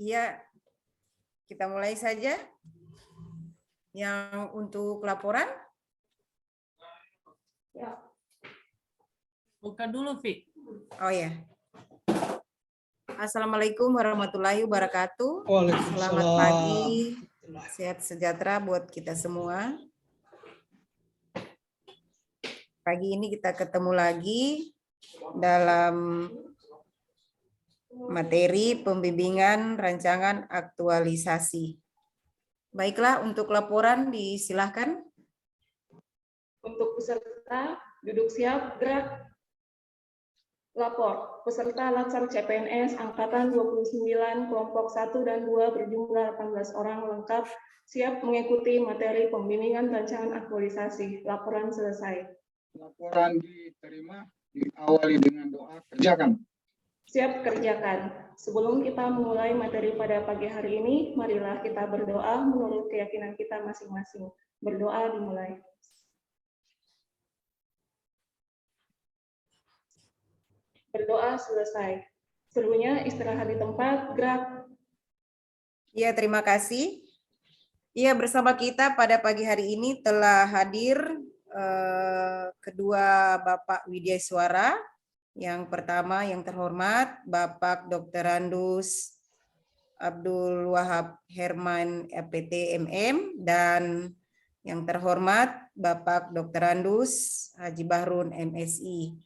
Iya, kita mulai saja. Yang untuk laporan? Ya. Buka dulu, Vi. Oh ya. Assalamualaikum warahmatullahi wabarakatuh. Waalaikumsalam. Selamat pagi, sehat sejahtera buat kita semua. Pagi ini kita ketemu lagi dalam materi pembimbingan rancangan aktualisasi. Baiklah, untuk laporan disilahkan. Untuk peserta, duduk siap, gerak. Lapor, peserta Latsar CPNS Angkatan 29, kelompok 1 dan 2 berjumlah 18 orang lengkap, siap mengikuti materi pembimbingan rancangan aktualisasi. Laporan selesai. Laporan diterima, diawali dengan doa, kerjakan. Siap kerjakan. Sebelum kita memulai materi pada pagi hari ini, marilah kita berdoa menurut keyakinan kita masing-masing. Berdoa dimulai. Berdoa selesai. Seluruhnya istirahat di tempat, gerak. Iya, terima kasih. Iya, bersama kita pada pagi hari ini telah hadir kedua Bapak Widyaswara. Yang pertama yang terhormat Bapak Dr. Randus Abdul Wahab Herman FPT MM dan yang terhormat Bapak Dr. Randus Haji Bahrun MSI.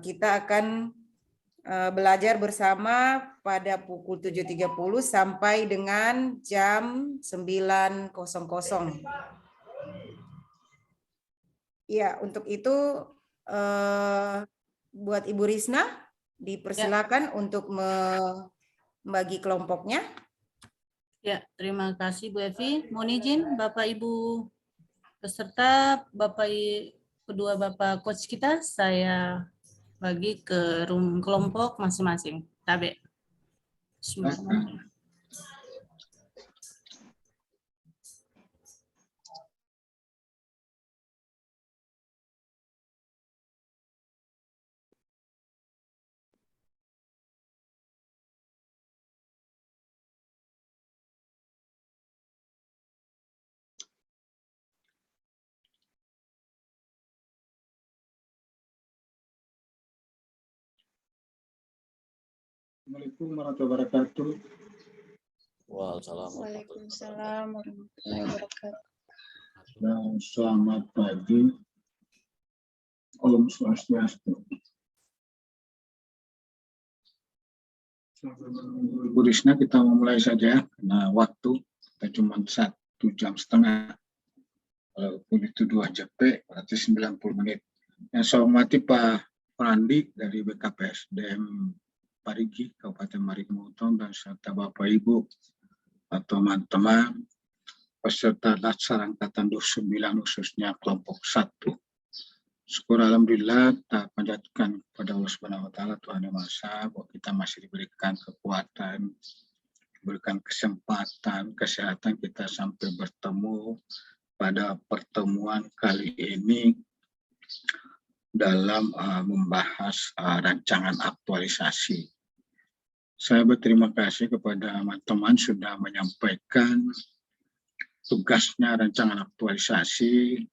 Kita akan belajar bersama pada pukul 7.30 sampai dengan jam 9.00. Ya, untuk itu buat Ibu Risna dipersilakan untuk membagi kelompoknya. Ya, terima kasih Bu Evi. Mohon izin Bapak Ibu peserta, kedua Bapak coach kita, saya bagi ke kelompok masing-masing. Tabe. Bismillahirrahmanirrahim. Assalamualaikum warahmatullahi wabarakatuh. Waalaikumsalam warahmatullahi wabarakatuh. Dan selamat pagi. Om Swastiastu. Bu Risna, kita memulai saja karena waktu kita cuma 1,5 jam. Walaupun itu 2 JP, berarti 90 menit. Yang saya hormati Pak Randi dari BKPSDM Parigi, Kabupaten Maritime Utara, dan serta Bapak Ibu atau teman-teman peserta Latsar Angkatan 29 khususnya kelompok 1. Syukur alhamdulillah kita panjatkan kepada Allah Subhanahu wa taala Tuhan Yang Maha Esa bahwa kita masih diberikan kekuatan, diberikan kesempatan, kesehatan kita sampai bertemu pada pertemuan kali ini dalam membahas rancangan aktualisasi. Saya berterima kasih kepada teman-teman sudah menyampaikan tugasnya rancangan aktualisasi.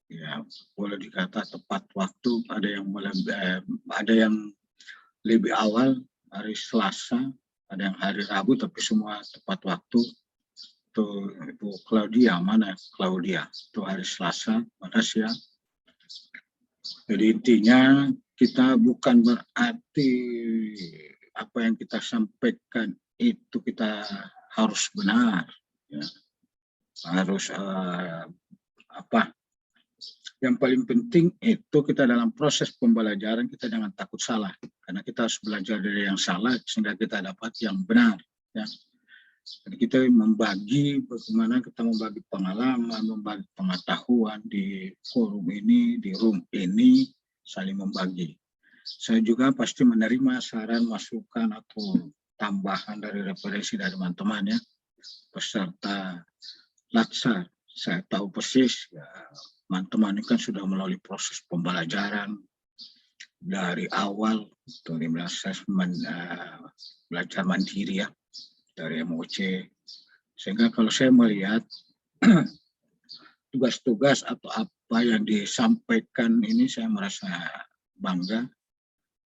Ya, boleh dikata tepat waktu. Ada yang lebih awal hari Selasa, ada yang hari Rabu, tapi semua tepat waktu. Itu Ibu Claudia, mana Claudia? Itu hari Selasa, makasih ya. Jadi intinya kita bukan berarti apa yang kita sampaikan itu kita harus benar, ya. Harus yang paling penting itu kita dalam proses pembelajaran kita jangan takut salah, karena kita harus belajar dari yang salah sehingga kita dapat yang benar, ya. Jadi kita membagi bagaimana kita membagi pengalaman, membagi pengetahuan di forum ini, di room ini, saling membagi. Saya juga pasti menerima saran, masukan atau tambahan dari referensi dari teman-teman, ya, peserta Latsar. Saya tahu persis, ya, teman-teman ini kan sudah melalui proses pembelajaran, dari awal dari asesmen belajar mandiri ya dari MOC, sehingga kalau saya melihat tugas-tugas atau apa yang disampaikan ini saya merasa bangga.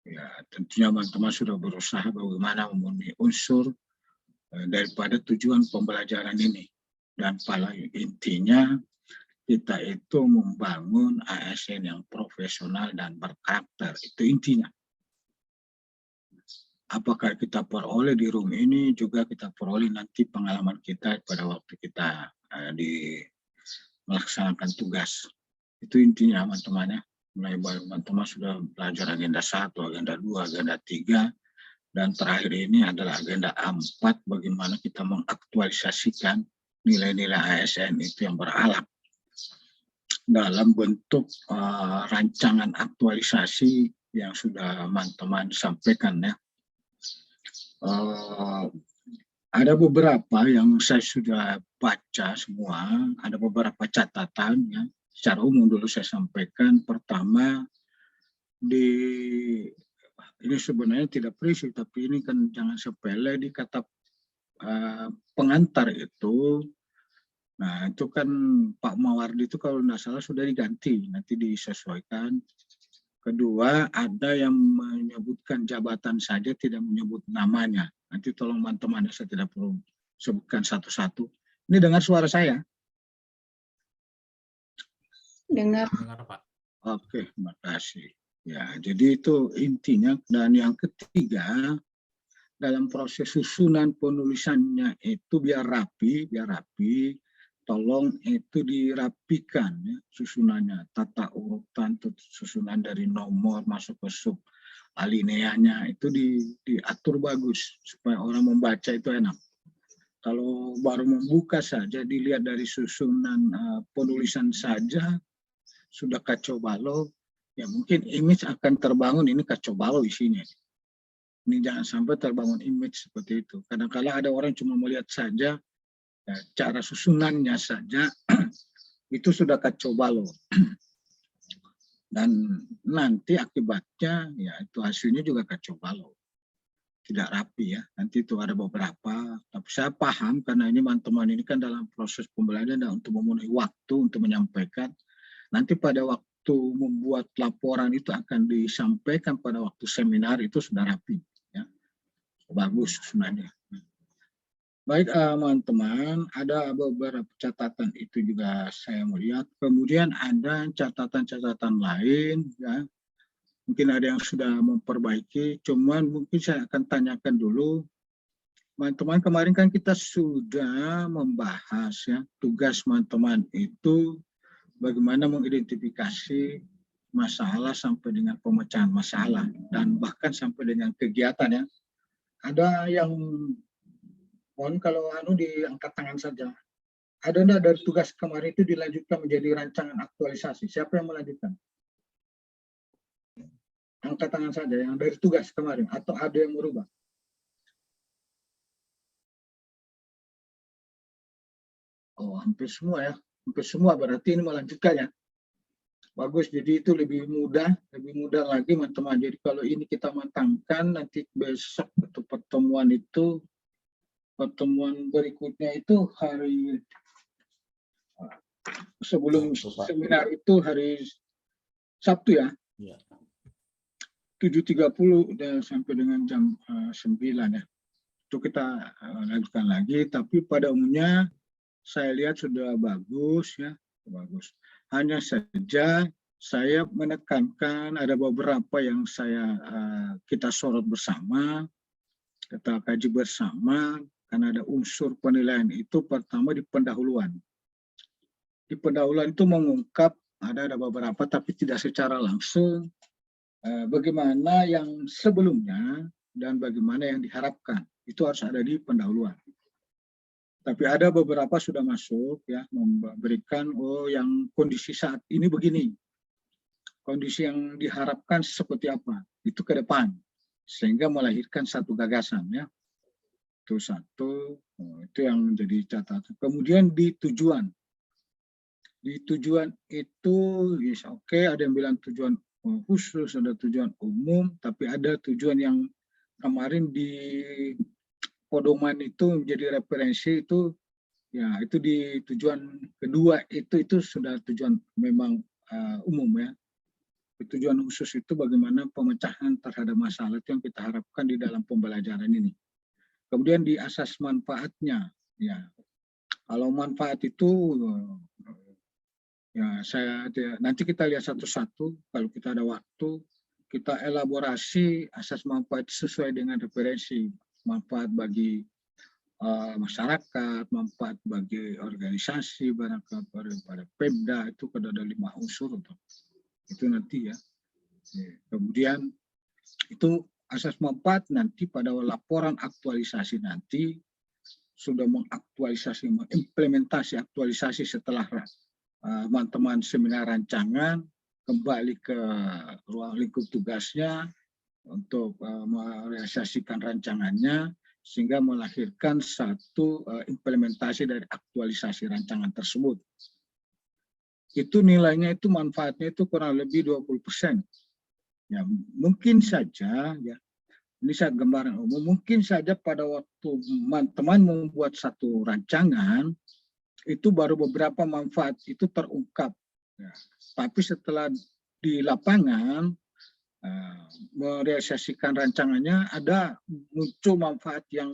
Ya, tentunya teman-teman sudah berusaha bagaimana memenuhi unsur daripada tujuan pembelajaran ini. Dan paling intinya kita itu membangun ASN yang profesional dan berkarakter. Itu intinya. Apakah kita peroleh di room ini, juga kita peroleh nanti pengalaman kita pada waktu kita melaksanakan tugas. Itu intinya teman-teman ya. Mulai teman-teman sudah belajar agenda 1, agenda 2, agenda 3, dan terakhir ini adalah agenda 4, bagaimana kita mengaktualisasikan nilai-nilai ASN itu yang berakhlak dalam bentuk rancangan aktualisasi yang sudah teman-teman sampaikan ya. Ada beberapa yang saya sudah baca semua, ada beberapa catatan ya. Secara umum dulu saya sampaikan. Pertama, ini sebenarnya tidak prinsip, tapi ini kan jangan sepele di kata pengantar itu. Nah, itu kan Pak Mawardi itu kalau tidak salah sudah diganti, nanti disesuaikan. Kedua, ada yang menyebutkan jabatan saja, tidak menyebut namanya. Nanti tolong teman-teman, saya tidak perlu sebutkan satu-satu. Ini dengar suara saya? Dengar. Dengar, Pak. Oke, terima kasih. Ya, jadi itu intinya. Dan yang ketiga, dalam proses susunan penulisannya itu biar rapi, tolong itu dirapikan ya, susunannya, tata urutan, susunan dari nomor masuk ke sub alineanya itu diatur bagus supaya orang membaca itu enak. Kalau baru membuka saja dilihat dari susunan penulisan saja sudah kacau balau, ya mungkin image akan terbangun, ini kacau balau isinya. Ini jangan sampai terbangun image seperti itu. Kadang-kadang ada orang cuma melihat saja, ya, cara susunannya saja, itu sudah kacau balau. Dan nanti akibatnya, ya itu hasilnya juga kacau balau. Tidak rapi ya, nanti itu ada beberapa. Tapi saya paham karena ini teman-teman ini kan dalam proses pembelajaran dan untuk memenuhi waktu untuk menyampaikan. Nanti pada waktu membuat laporan itu akan disampaikan pada waktu seminar itu sudah rapi. Ya. Bagus sebenarnya. Baik teman-teman, ada beberapa catatan itu juga saya melihat. Kemudian ada catatan-catatan lain. Ya. Mungkin ada yang sudah memperbaiki, cuman mungkin saya akan tanyakan dulu. Teman-teman, kemarin kan kita sudah membahas ya tugas teman-teman itu bagaimana mengidentifikasi masalah sampai dengan pemecahan masalah dan bahkan sampai dengan kegiatan ya. Ada yang mohon kalau diangkat tangan saja. Ada enggak dari tugas kemarin itu dilanjutkan menjadi rancangan aktualisasi? Siapa yang melanjutkan? Angkat tangan saja yang dari tugas kemarin atau ada yang merubah? Oh, hampir semua ya. Hampir semua berarti ini melanjutkannya. Bagus, jadi itu lebih mudah lagi teman-teman. Jadi kalau ini kita matangkan nanti besok atau pertemuan berikutnya itu hari sebelum seminar itu hari Sabtu ya. Iya. 7.30 udah sampai dengan jam 9 ya. Itu kita lanjutkan lagi, tapi pada umumnya saya lihat sudah bagus ya, bagus. Hanya saja saya menekankan ada beberapa yang kita sorot bersama, kita kaji bersama, karena ada unsur penilaian itu pertama di pendahuluan. Di pendahuluan itu mengungkap ada beberapa tapi tidak secara langsung bagaimana yang sebelumnya dan bagaimana yang diharapkan. Itu harus ada di pendahuluan. Tapi ada beberapa sudah masuk ya memberikan yang kondisi saat ini begini. Kondisi yang diharapkan seperti apa? Itu ke depan. Sehingga melahirkan satu gagasan ya. Itu satu, itu yang menjadi catatan. Kemudian di tujuan. Di tujuan itu yes, oke, ada yang bilang tujuan khusus, ada tujuan umum, tapi ada tujuan yang kemarin di pedoman itu menjadi referensi itu, ya itu di tujuan kedua itu sudah tujuan memang umum ya. Tujuan khusus itu bagaimana pemecahan terhadap masalah itu yang kita harapkan di dalam pembelajaran ini. Kemudian di asas manfaatnya, ya kalau manfaat itu ya nanti kita lihat satu-satu. Kalau kita ada waktu, kita elaborasi asas manfaat sesuai dengan referensi. Manfaat bagi masyarakat, manfaat bagi organisasi, barangkali pada Pemda itu ada 5 unsur itu nanti ya. Kemudian itu asas manfaat nanti pada laporan aktualisasi nanti sudah mengimplementasi aktualisasi setelah teman-teman seminar rancangan kembali ke ruang lingkup tugasnya untuk merealisasikan rancangannya sehingga melahirkan satu implementasi dari aktualisasi rancangan tersebut. Itu nilainya itu manfaatnya itu kurang lebih 20%. Ya, mungkin saja ya. Ini saya gambaran umum, mungkin saja pada waktu teman-teman membuat satu rancangan itu baru beberapa manfaat itu terungkap. Ya. Tapi setelah di lapangan merealisasikan rancangannya ada muncul manfaat yang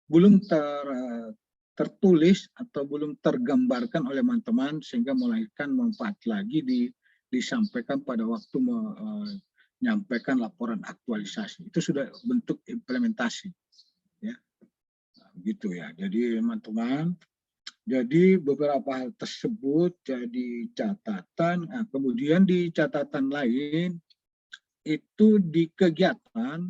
belum tertulis atau belum tergambarkan oleh teman-teman sehingga melahirkan manfaat lagi disampaikan pada waktu menyampaikan laporan aktualisasi. Itu sudah bentuk implementasi ya. Nah, gitu ya. Jadi teman-teman, jadi beberapa hal tersebut jadi catatan. Nah, kemudian di catatan lain itu di kegiatan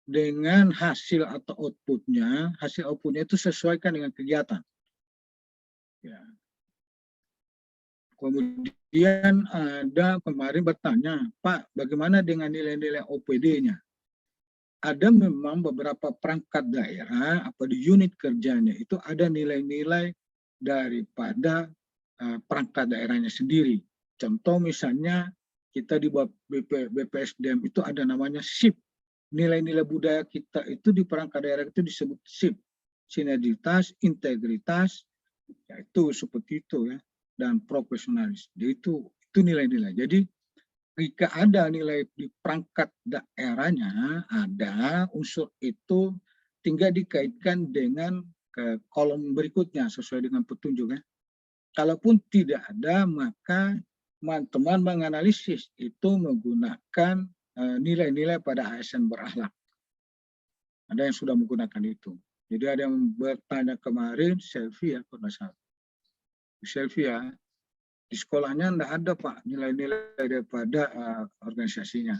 dengan hasil atau outputnya, hasil outputnya itu sesuaikan dengan kegiatan. Ya. Kemudian ada kemarin bertanya, Pak, bagaimana dengan nilai-nilai OPD-nya? Ada memang beberapa perangkat daerah, apa di unit kerjanya itu ada nilai-nilai daripada perangkat daerahnya sendiri. Contoh misalnya kita di BPSDM itu ada namanya SIP. Nilai-nilai budaya kita itu di perangkat daerah itu disebut SIP. Sinergitas, integritas, ya itu seperti itu ya. Dan profesionalis. Itu nilai-nilai. Jadi jika ada nilai di perangkat daerahnya, ada unsur itu tinggal dikaitkan dengan ke kolom berikutnya sesuai dengan petunjuk ya. Kalaupun tidak ada, maka teman-teman menganalisis itu menggunakan nilai-nilai pada ASN berakhlak. Ada yang sudah menggunakan itu. Jadi ada yang bertanya kemarin, Selfie ya, kalau salah. Selfie ya, di sekolahnya tidak ada Pak nilai-nilai daripada organisasinya.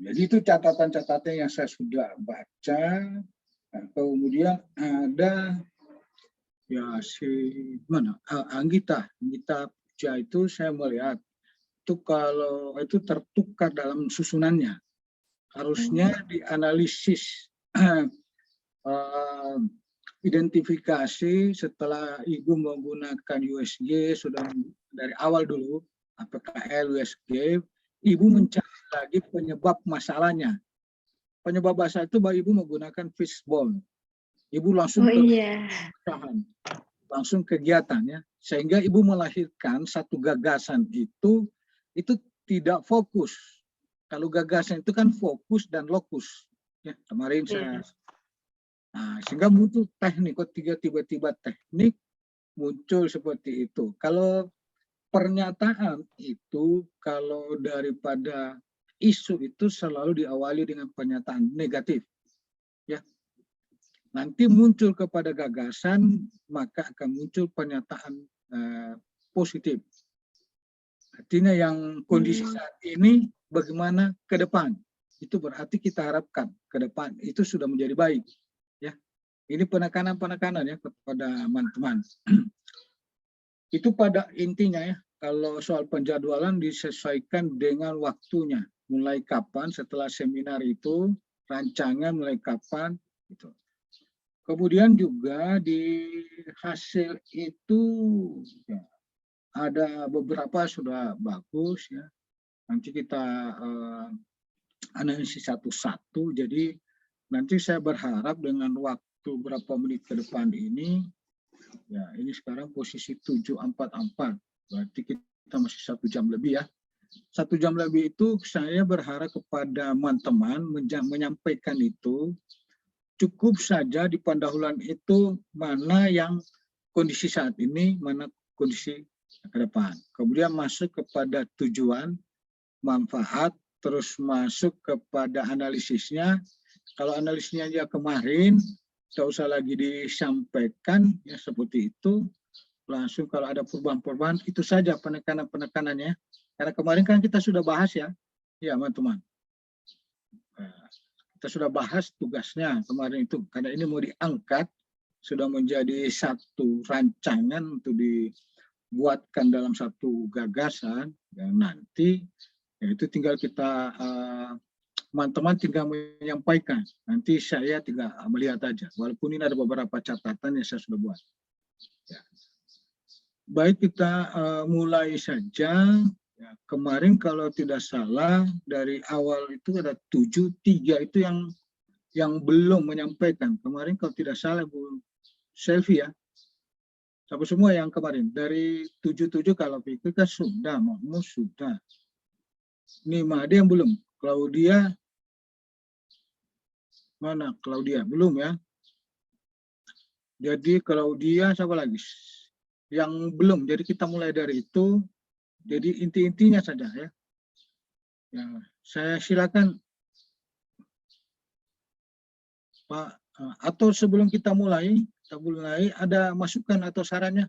Jadi itu catatan-catatan yang saya sudah baca. Nah, kemudian ada ya Anggita Puja itu saya melihat itu kalau itu tertukar dalam susunannya harusnya dianalisis identifikasi setelah Ibu menggunakan USG sudah dari awal dulu APKL USG, Ibu mencari lagi penyebab masalahnya. Penyebab masalah itu bahwa Ibu menggunakan fishbone. Ibu langsung langsung kegiatan ya, sehingga Ibu melahirkan satu gagasan itu tidak fokus. Kalau gagasan itu kan fokus dan lokus. Ya, kemarin saya. Nah, sehingga muncul teknik, tiba-tiba teknik muncul seperti itu. Kalau pernyataan itu, kalau daripada isu itu selalu diawali dengan pernyataan negatif. Ya. Nanti muncul kepada gagasan, maka akan muncul pernyataan positif. Artinya yang kondisi saat ini bagaimana ke depan. Itu berarti kita harapkan ke depan itu sudah menjadi baik. Ya, ini penekanan ya kepada teman-teman. Itu pada intinya ya. Kalau soal penjadwalan disesuaikan dengan waktunya. Mulai kapan setelah seminar itu, rancangan mulai kapan. Gitu. Kemudian juga di hasil itu, ya, ada beberapa sudah bagus ya. Nanti kita analisis satu-satu. Jadi nanti saya berharap dengan waktu berapa menit ke depan ini, ya ini sekarang posisi 7.44, berarti kita masih 1 jam lebih ya. 1 jam lebih itu saya berharap kepada teman-teman menyampaikan itu cukup saja di pendahuluan itu mana yang kondisi saat ini, mana kondisi ke depan. Kemudian masuk kepada tujuan, manfaat, terus masuk kepada analisisnya. Kalau analisisnya ya kemarin, tidak usah lagi disampaikan ya seperti itu. Langsung kalau ada perubahan-perubahan itu saja penekanan-penekanannya. Karena kemarin kan kita sudah bahas ya, teman-teman. Kita sudah bahas tugasnya kemarin itu. Karena ini mau diangkat, sudah menjadi satu rancangan untuk dibuatkan dalam satu gagasan. Dan nanti ya itu tinggal kita teman-teman tinggal menyampaikan. Nanti saya tinggal melihat aja. Walaupun ini ada beberapa catatan yang saya sudah buat. Ya. Baik, kita mulai saja. Ya, kemarin kalau tidak salah dari awal itu ada 7-3 itu yang belum menyampaikan. Kemarin kalau tidak salah Bu Selvi ya. Siapa semua yang kemarin dari 7-7 kalau pikir kan sudah, Makmu sudah. Nih ada yang belum. Claudia mana? Claudia belum ya. Jadi Claudia siapa lagi? Yang belum. Jadi kita mulai dari itu. Jadi inti-intinya saja ya. Ya, saya silakan Pak. Atau sebelum kita mulai ada masukan atau sarannya?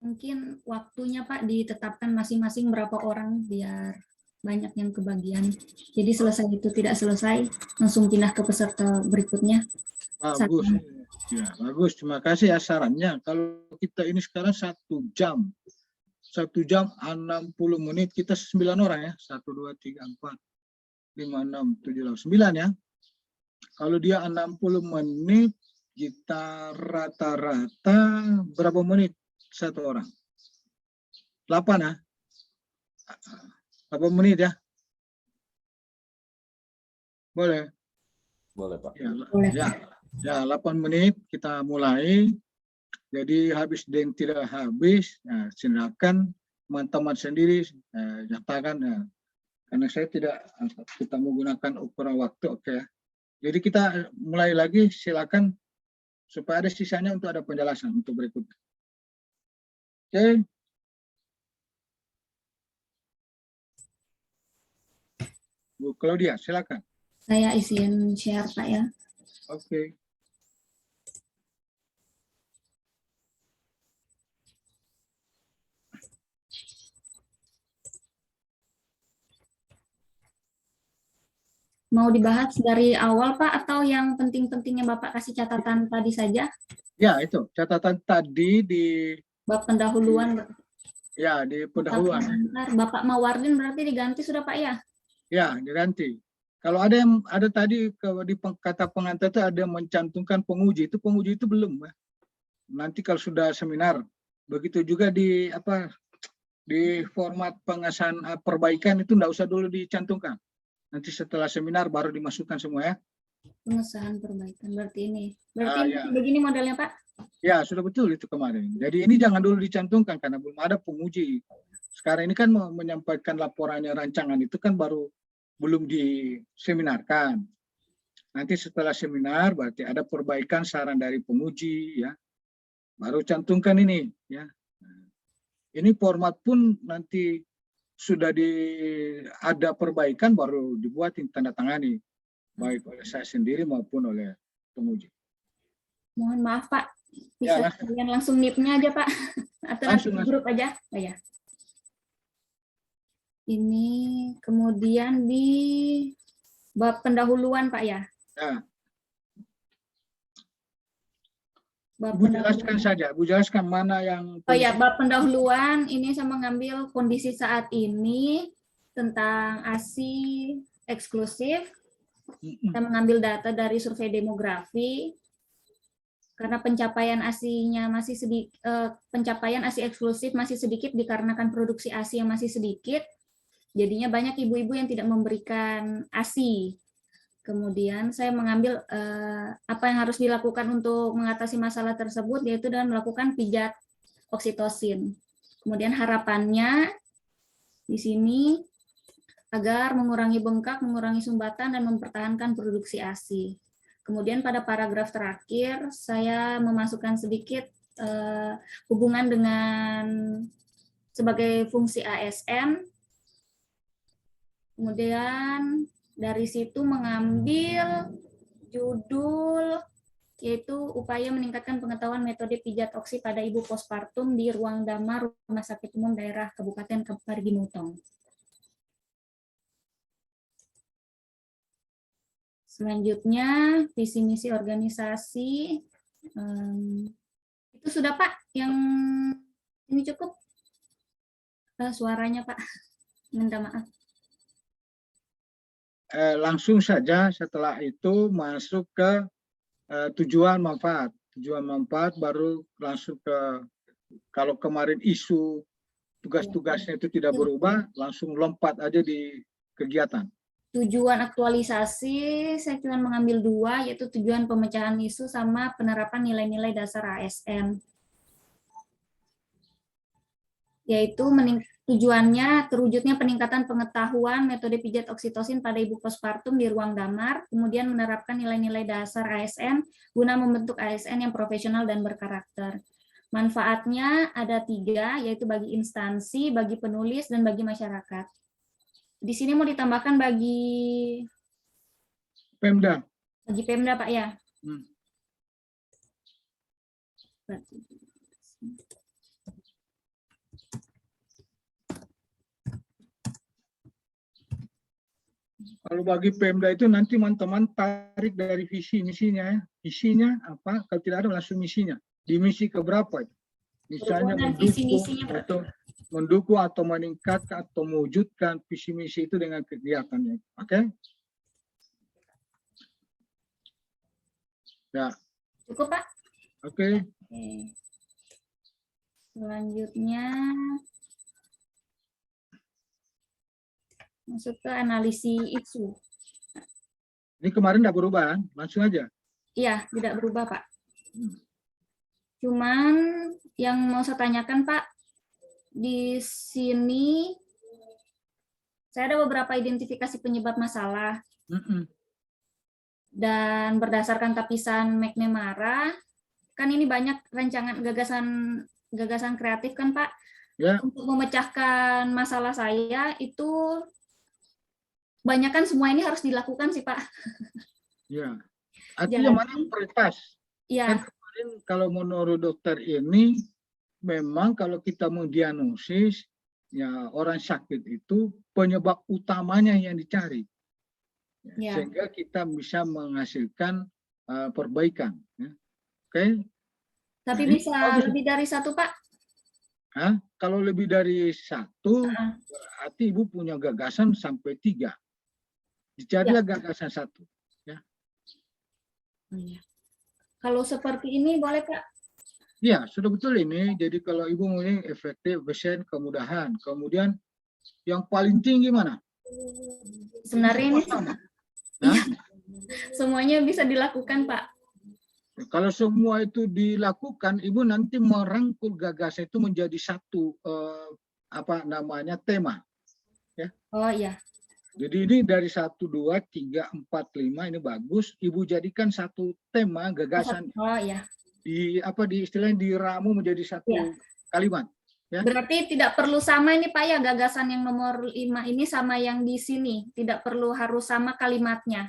Mungkin waktunya Pak ditetapkan masing-masing berapa orang biar banyak yang kebagian. Jadi selesai itu tidak selesai, langsung pindah ke peserta berikutnya. Bagus. Ya, bagus. Terima kasih ya sarannya. Kalau kita ini sekarang 1 jam. 1 jam 60 menit. Kita 9 orang ya. 1, 2, 3, 4, 5, 6, 7, 8, 9 ya. Kalau dia 60 menit, kita rata-rata berapa menit satu orang? 8 ya. 8 menit ya. Boleh? Boleh, Pak. Ya, Boleh. ya 8 menit kita mulai. Jadi habis dan tidak habis, ya, silakan teman-teman sendiri nyatakan. Ya. Karena saya tidak kita menggunakan ukuran waktu, oke. Jadi kita mulai lagi, silakan supaya ada sisanya untuk ada penjelasan untuk berikutnya. Oke. Bu Claudia, silakan. Saya izin share Pak ya. Oke. Mau dibahas dari awal Pak atau yang penting-pentingnya Bapak kasih catatan tadi saja? Ya, itu catatan tadi di Bab pendahuluan. ya di pendahuluan. Bapak Mawardin berarti diganti sudah Pak ya? Ya, diganti. Kalau ada yang ada tadi di kata pengantar itu ada yang mencantumkan penguji, itu penguji itu belum. Nanti kalau sudah seminar, begitu juga di di format pengesahan perbaikan itu enggak usah dulu dicantumkan. Nanti setelah seminar baru dimasukkan semua ya. Pengesahan perbaikan berarti ini. Berarti Ya. begini modelnya Pak? Ya, sudah betul itu kemarin. Jadi ini jangan dulu dicantumkan karena belum ada penguji. Sekarang ini kan menyampaikan laporannya rancangan itu kan baru belum diseminarkan. Nanti setelah seminar berarti ada perbaikan saran dari penguji ya. Baru cantumkan ini ya. Ini format pun nanti sudah ada perbaikan baru dibuat tanda tangani baik oleh saya sendiri maupun oleh penguji. Mohon maaf Pak, Ya, bisa kalian langsung NIP-nya aja Pak, atau nanti Langsung. grup aja, oh, ya. Ini kemudian di bab pendahuluan Pak ya. Ya. Bab Bu jelaskan saja, Bu jelaskan mana yang. Oh ya, bab pendahuluan ini saya mengambil kondisi saat ini tentang ASI eksklusif. Saya mengambil data dari survei demografi. karena pencapaian ASI-nya masih sedikit, pencapaian ASI eksklusif masih sedikit dikarenakan produksi ASI yang masih sedikit, jadinya banyak ibu-ibu yang tidak memberikan ASI. Kemudian saya mengambil apa yang harus dilakukan untuk mengatasi masalah tersebut, yaitu dengan melakukan pijat oksitosin. Kemudian harapannya di sini agar mengurangi bengkak, mengurangi sumbatan, dan mempertahankan produksi ASI. Kemudian pada paragraf terakhir, saya memasukkan sedikit hubungan dengan sebagai fungsi ASN. Kemudian dari situ mengambil judul, yaitu upaya meningkatkan pengetahuan metode pijat oksi pada ibu postpartum di ruang damar Rumah Sakit Umum Daerah Kabupaten Parigi Mutong. Selanjutnya, visi misi organisasi. Itu sudah Pak, yang ini cukup? Suaranya Pak, minta maaf. Langsung saja setelah itu masuk ke tujuan manfaat. Tujuan manfaat baru langsung ke, kalau kemarin isu tugas-tugasnya itu tidak berubah, langsung lompat aja di kegiatan. Tujuan aktualisasi, saya cuma mengambil 2, yaitu tujuan pemecahan isu sama penerapan nilai-nilai dasar ASN. Yaitu tujuannya terwujudnya peningkatan pengetahuan metode pijat oksitosin pada ibu postpartum di ruang damar, kemudian menerapkan nilai-nilai dasar ASN guna membentuk ASN yang profesional dan berkarakter. Manfaatnya ada 3, yaitu bagi instansi, bagi penulis, dan bagi masyarakat. Di sini mau ditambahkan bagi Pemda. Bagi Pemda, Pak, ya? Kalau bagi Pemda itu nanti teman-teman tarik dari visi misinya, visinya apa? Kalau tidak ada langsung misinya. Di misi keberapa itu? Misalnya mendukung atau meningkatkan atau mewujudkan visi misi itu dengan kegiatannya. Oke? Ya. Cukup, Pak? Oke. Selanjutnya masuk ke analisis isu. Ini kemarin tidak berubah, langsung aja. Iya, tidak berubah, Pak. Cuman yang mau saya tanyakan, Pak, di sini saya ada beberapa identifikasi penyebab masalah. Dan berdasarkan tapisan McNamara, kan ini banyak rancangan gagasan kreatif kan, Pak? Ya. Untuk memecahkan masalah saya itu kebanyakan semua ini harus dilakukan sih, Pak. Ya. Artinya mana prioritas? Ya. Kan kemarin kalau menurut dokter ini memang kalau kita mendiagnosis ya orang sakit itu penyebab utamanya yang dicari. Ya. Sehingga kita bisa menghasilkan perbaikan. Ya. Oke. Tapi bisa lebih dari 1, Pak? Kalau lebih dari 1, berarti Ibu punya gagasan sampai 3. Dicarilah gagasan 1. Ya. Kalau seperti ini boleh, Pak? Ya, sudah betul ini. Jadi kalau Ibu mau efektif, efisien, kemudahan. Kemudian yang paling tinggi mana? Sebenarnya ini semuanya bisa dilakukan, Pak. Kalau semua itu dilakukan, Ibu nanti merangkul gagasan itu menjadi satu tema. Ya. Oh iya. Jadi ini dari 1, 2, 3, 4, 5 ini bagus. Ibu jadikan satu tema gagasan. Oh iya. Di istilahnya diramu menjadi satu kalimat. Ya. Berarti tidak perlu sama ini Pak ya, gagasan yang nomor 5 ini sama yang di sini. Tidak perlu harus sama kalimatnya.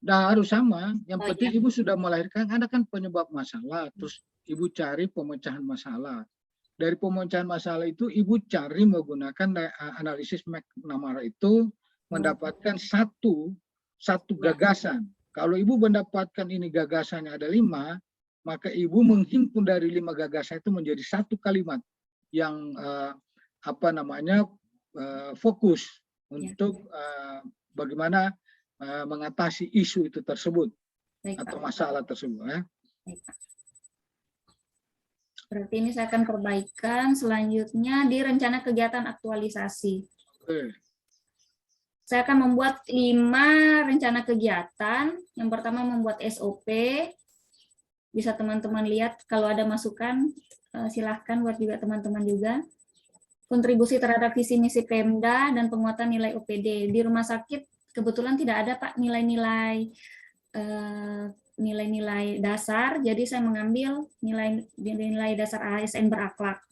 Nah, harus sama. Yang penting Ibu sudah melahirkan, ada kan penyebab masalah. Terus Ibu cari pemecahan masalah. Dari pemecahan masalah itu Ibu cari menggunakan analisis McNamara itu mendapatkan satu gagasan. Kalau Ibu mendapatkan ini gagasannya ada 5, maka Ibu menghimpun dari 5 gagasan itu menjadi satu kalimat yang fokus untuk bagaimana mengatasi isu itu tersebut. Baik, atau masalah tersebut. Ya. Baik, Pak. Berarti ini saya akan perbaikan. Selanjutnya di rencana kegiatan aktualisasi. Oke. Saya akan membuat 5 rencana kegiatan. Yang pertama membuat SOP. Bisa teman-teman lihat kalau ada masukan, silahkan buat juga teman-teman juga. Kontribusi terhadap visi misi Pemda dan penguatan nilai OPD. Di rumah sakit kebetulan tidak ada Pak nilai-nilai dasar, jadi saya mengambil nilai dasar ASN berakhlak.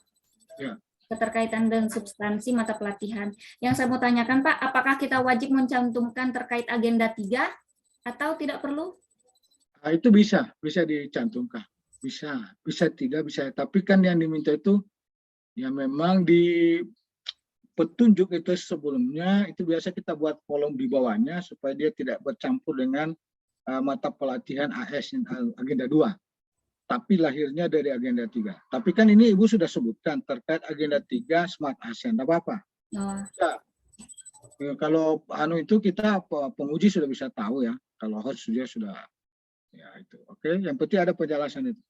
Ya. Keterkaitan dan substansi mata pelatihan. Yang saya mau tanyakan Pak, apakah kita wajib mencantumkan terkait agenda 3 atau tidak perlu? Nah, itu bisa dicantumkan. Bisa tidak, bisa. Tapi kan yang diminta itu ya memang di petunjuk itu sebelumnya itu biasa kita buat kolom di bawahnya supaya dia tidak bercampur dengan mata pelatihan AS agenda 2. Tapi lahirnya dari agenda 3. Tapi kan ini Ibu sudah sebutkan terkait agenda 3 Smart ASN, tidak apa-apa. Oh. Ya, kalau itu kita penguji sudah bisa tahu ya. Kalau host dia sudah ya itu. Oke, yang penting ada penjelasan itu.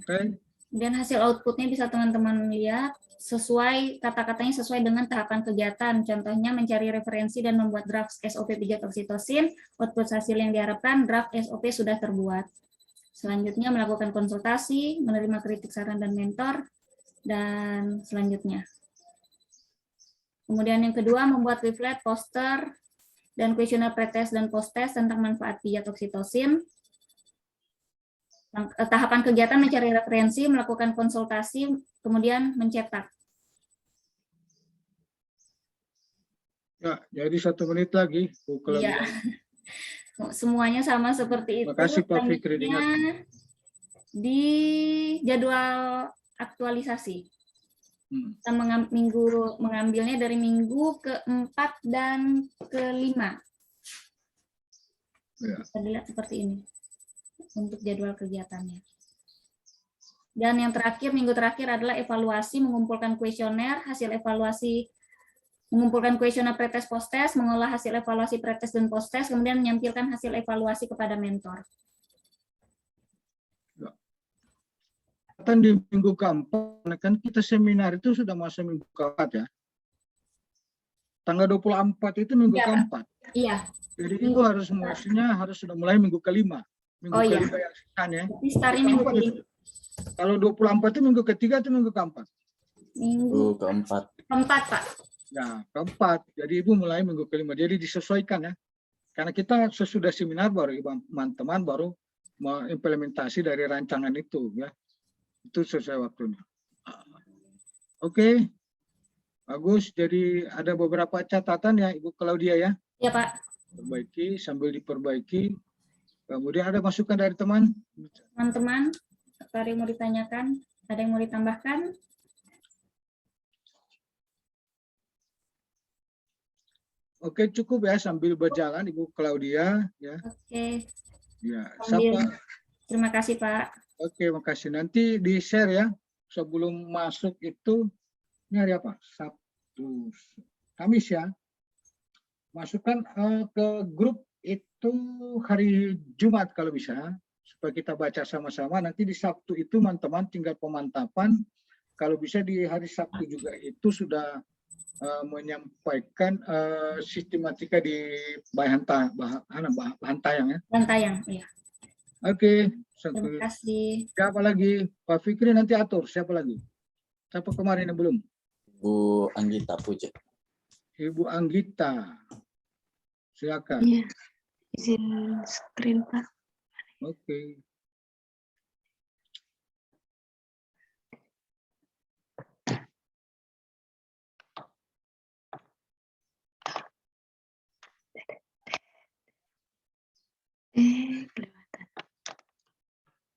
Oke. Dan hasil outputnya bisa teman-teman lihat sesuai kata-katanya sesuai dengan tahapan kegiatan. Contohnya mencari referensi dan membuat draft SOP pijat oksitosin. Output hasil yang diharapkan draft SOP sudah terbuat. Selanjutnya melakukan konsultasi, menerima kritik saran dan mentor, dan selanjutnya. Kemudian yang kedua membuat leaflet, poster, dan kuesioner pretest dan post-test tentang manfaat pijat oksitosin. Tahapan kegiatan mencari referensi, melakukan konsultasi, kemudian mencetak. Ya, jadi 1 menit lagi. Iya. Semuanya sama seperti itu. Terima kasih Pak Fikri. Di jadwal aktualisasi. Kita mengambilnya dari minggu ke-4 dan ke-5. Ya. Bisa dilihat seperti ini untuk jadwal kegiatannya. Dan yang terakhir, minggu terakhir adalah evaluasi, mengumpulkan kuesioner, hasil evaluasi, mengumpulkan kuesioner pretest post-test, mengolah hasil evaluasi pretest dan post-test, kemudian menyampilkan hasil evaluasi kepada mentor. Kan di minggu keempat, kan kita seminar itu sudah masuk minggu keempat ya. Tanggal 24 itu minggu keempat. Iya. Jadi itu harus sudah mulai minggu kelima. Minggu kelima yang sekian ya. Startnya minggu kelima. Kalau 24 itu minggu ketiga itu minggu keempat. Minggu keempat. Keempat Pak. Ya, keempat. Jadi Ibu mulai minggu kelima. Jadi disesuaikan ya. Karena kita sesudah seminar baru teman-teman baru mengimplementasi dari rancangan itu ya. Itu sesuai waktunya. Oke. Bagus. Jadi ada beberapa catatan ya Ibu Claudia ya. Ya Pak. Perbaiki sambil diperbaiki. Kemudian ada masukan dari teman-teman. Ada yang mau ditanyakan? Ada yang mau ditambahkan? Oke, cukup ya sambil berjalan Ibu Claudia ya. Oke. Ya, siapa? Terima kasih Pak. Oke, makasih. Nanti di-share ya. Sebelum masuk itu ini hari apa? Sabtu, Kamis ya. Masukkan ke grup itu hari Jumat kalau bisa, supaya kita baca sama-sama. Nanti di Sabtu itu teman-teman tinggal pemantapan. Kalau bisa di hari Sabtu juga itu sudah menyampaikan sistematika di bahan tayang ya. Bahan tayang, iya. Oke. Terima kasih. Siapa lagi? Pak Fikri nanti atur. Siapa lagi? Siapa kemarin yang belum? Bu Anggita Puja. Ibu Anggita. Silakan. Iya, izin screen Pak. Oke. Kelewatan.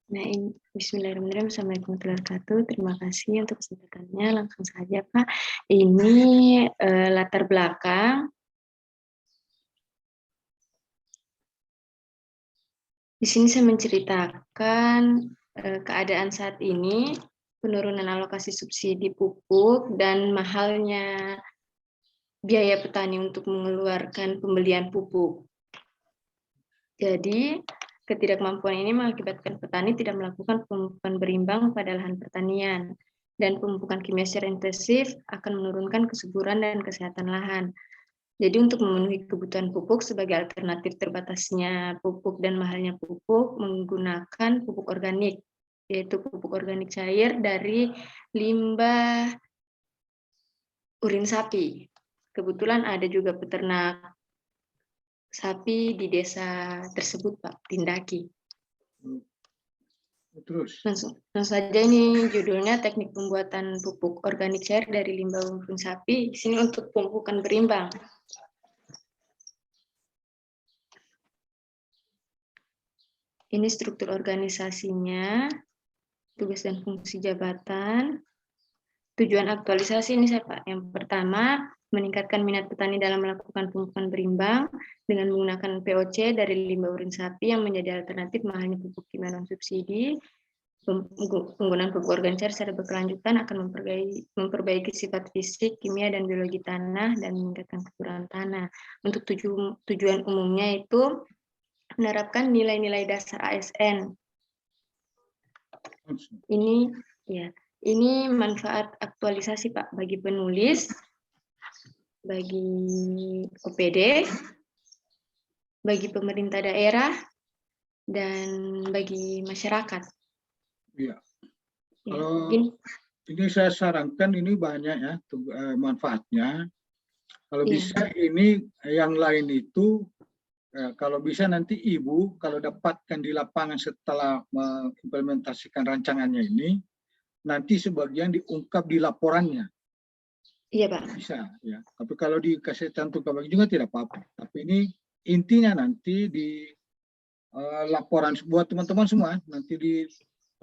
Nah, Bismillahirrahmanirrahim. Assalamualaikum warahmatullahi wabarakatuh. Terima kasih untuk kesempatannya. Langsung saja Pak. Ini latar belakang. Di sini saya menceritakan keadaan saat ini, penurunan alokasi subsidi pupuk dan mahalnya biaya petani untuk mengeluarkan pembelian pupuk. Jadi Ketidakmampuan ini mengakibatkan petani tidak melakukan pemupukan berimbang pada lahan pertanian, dan pemupukan kimia secara intensif akan menurunkan kesuburan dan kesehatan lahan. Jadi untuk memenuhi kebutuhan pupuk sebagai alternatif terbatasnya pupuk dan mahalnya pupuk, menggunakan pupuk organik, yaitu pupuk organik cair dari limbah urin sapi. Kebetulan ada juga peternak sapi di desa tersebut, Pak, Tindaki. Terus. Langsung saja, ini judulnya teknik pembuatan pupuk organik cair dari limbah urin sapi. Di sini untuk pemupukan berimbang. Ini struktur organisasinya, tugas dan fungsi jabatan. Tujuan aktualisasi ini Pak. Yang pertama, meningkatkan minat petani dalam melakukan pemupukan berimbang dengan menggunakan POC dari limbah urin sapi yang menjadi alternatif mahalnya pupuk kimia non subsidi. Penggunaan pupuk organik cair secara berkelanjutan akan memperbaiki sifat fisik, kimia, dan biologi tanah dan meningkatkan kesuburan tanah. Untuk tujuan umumnya itu menerapkan nilai-nilai dasar ASN. Ini manfaat aktualisasi Pak bagi penulis, bagi OPD, bagi pemerintah daerah, dan bagi masyarakat. Iya. Ya, Kalau ini saya sarankan ini banyak ya manfaatnya. Kalau bisa ini yang lain itu kalau bisa nanti Ibu kalau dapatkan di lapangan setelah mengimplementasikan rancangannya ini, nanti sebagian diungkap di laporannya. Iya Pak. Bisa ya. Tapi kalau dikasih cantumkan juga tidak apa-apa. Tapi ini intinya nanti di laporan buat teman-teman semua nanti di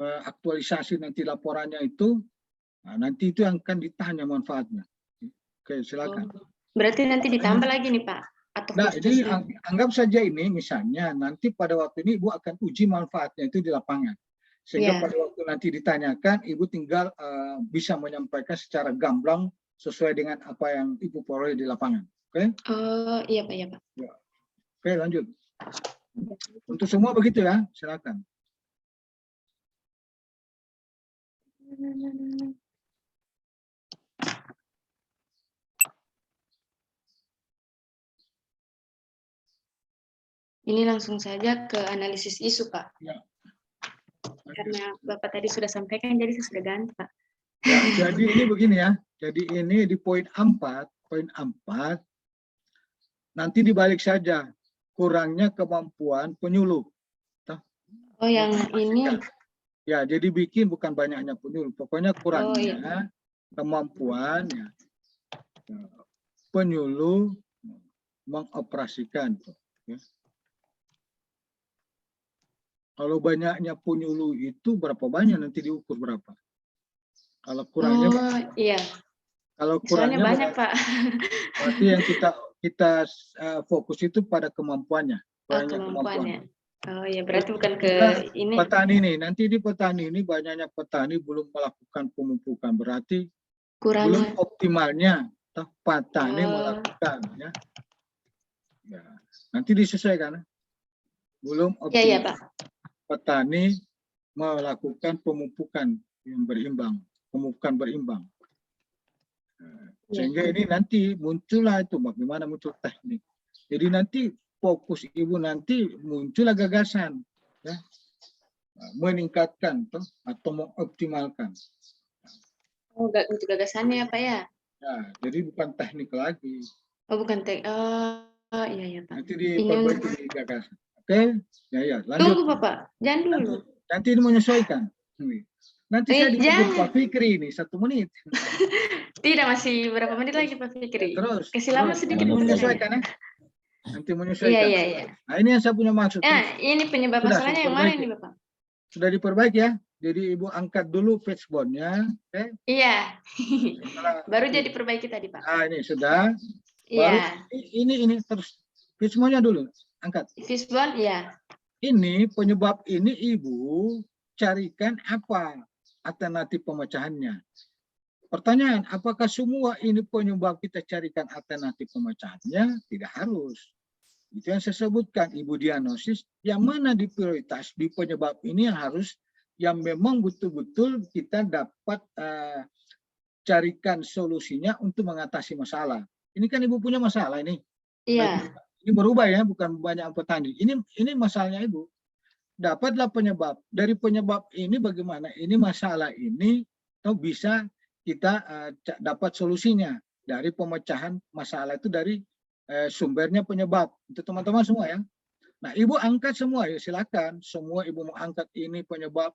aktualisasi nanti laporannya itu, nanti itu yang akan ditanya manfaatnya. Oke, silakan. Berarti nanti ditambah lagi nih Pak? Atau Nah, ini anggap saja ini misalnya nanti pada waktu ini Ibu akan uji manfaatnya itu di lapangan. Sehingga pada waktu nanti ditanyakan, Ibu tinggal bisa menyampaikan secara gamblang sesuai dengan apa yang Ibu peroleh di lapangan. Oke? Iya Pak, iya Pak. Ya. Oke, lanjut. Untuk semua begitu ya, silakan. Ini langsung saja ke analisis isu, Pak. Ya. Karena Bapak tadi sudah sampaikan, jadi saya sudah ganti, Pak. Ya, jadi ini begini ya. Jadi ini di poin 4, nanti dibalik saja kurangnya kemampuan penyuluh. Oh, yang ini. Ya, jadi bikin bukan banyaknya penyuluh. Pokoknya kurangnya kemampuan ya, penyuluh mengoperasikan. Ya. Kalau banyaknya penyuluh itu berapa banyak nanti diukur berapa? Kalau kurangnya iya. Kalau kurangnya kurangnya banyak, Pak. Berarti yang kita fokus itu pada kemampuannya. Kemampuannya. Oh ya, berarti bukan ke ini. Petani nih, nanti di petani ini banyaknya petani belum melakukan pemupukan, berarti belum optimalnya petani melakukan ya. Ya. Nanti disesuaikan. Belum optimal. Iya, Pak. Petani melakukan pemupukan yang berimbang, pemupukan berimbang. Sehingga ini nanti muncullah itu bagaimana muncul teknik. Jadi nanti fokus Ibu nanti muncullah gagasan, ya, meningkatkan atau mengoptimalkan. Oh, untuk gagasannya Pak ya? Ya, jadi bukan teknik lagi. Oh, bukan teknik. Oh, iya Pak. Nanti diperbaiki gagasan. Oke, ya lanjut. Tunggu Bapak, jangan dulu. Nanti ini menyesuaikan. Nanti saya dipanggil Pak Fikri ini 1 menit. Tidak, masih berapa menit lagi Pak Fikri? Terus. Kasih lama sedikit. Menyesuaikan ya. Nanti menyesuaikan. Iya. Nah, ini yang saya punya maksud. Ini penyebab masalahnya yang mana ini Bapak? Sudah diperbaiki ya. Jadi Ibu angkat dulu fishbone-nya. Okay? Iya. Baru jadi perbaiki tadi Pak. Ini sudah. Iya. Baru ini terus fishbone-nya dulu. Angkat. Fishbone, iya. Ini penyebab ini Ibu carikan apa alternatif pemecahannya. Pertanyaan, apakah semua ini penyebab kita carikan alternatif pemecahannya? Tidak harus. Itu yang saya sebutkan, Ibu diagnosis yang mana di prioritas di penyebab ini yang memang betul-betul kita dapat carikan solusinya untuk mengatasi masalah. Ini kan Ibu punya masalah ini. Iya. Ini berubah ya, bukan banyak petani. Ini masalahnya Ibu. Dapatlah penyebab. Dari penyebab ini bagaimana ini masalah ini bisa kita dapat solusinya dari pemecahan masalah itu dari sumbernya penyebab. Itu teman-teman semua ya. Nah, Ibu angkat semua ya, silakan. Semua Ibu mau angkat ini penyebab.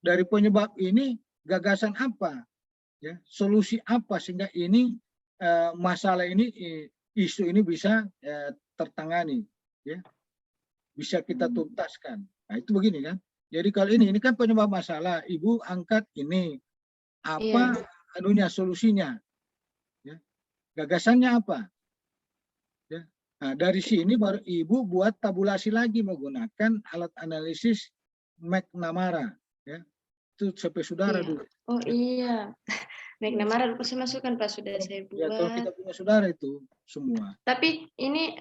Dari penyebab ini gagasan apa? Ya, solusi apa sehingga ini masalah ini isu ini bisa tertangani, ya, bisa kita tuntaskan. Nah itu begini kan. Jadi kalau ini kan penyebab masalah, Ibu angkat ini apa anunya solusinya, ya, gagasannya apa, ya. Nah dari sini baru Ibu buat tabulasi lagi menggunakan alat analisis McNamara, ya. Itu sampai saudara dulu. Oh iya. McNamara lupa saya masukkan Pak, sudah saya buat. Ya kalau kita punya saudara itu semua. Tapi ini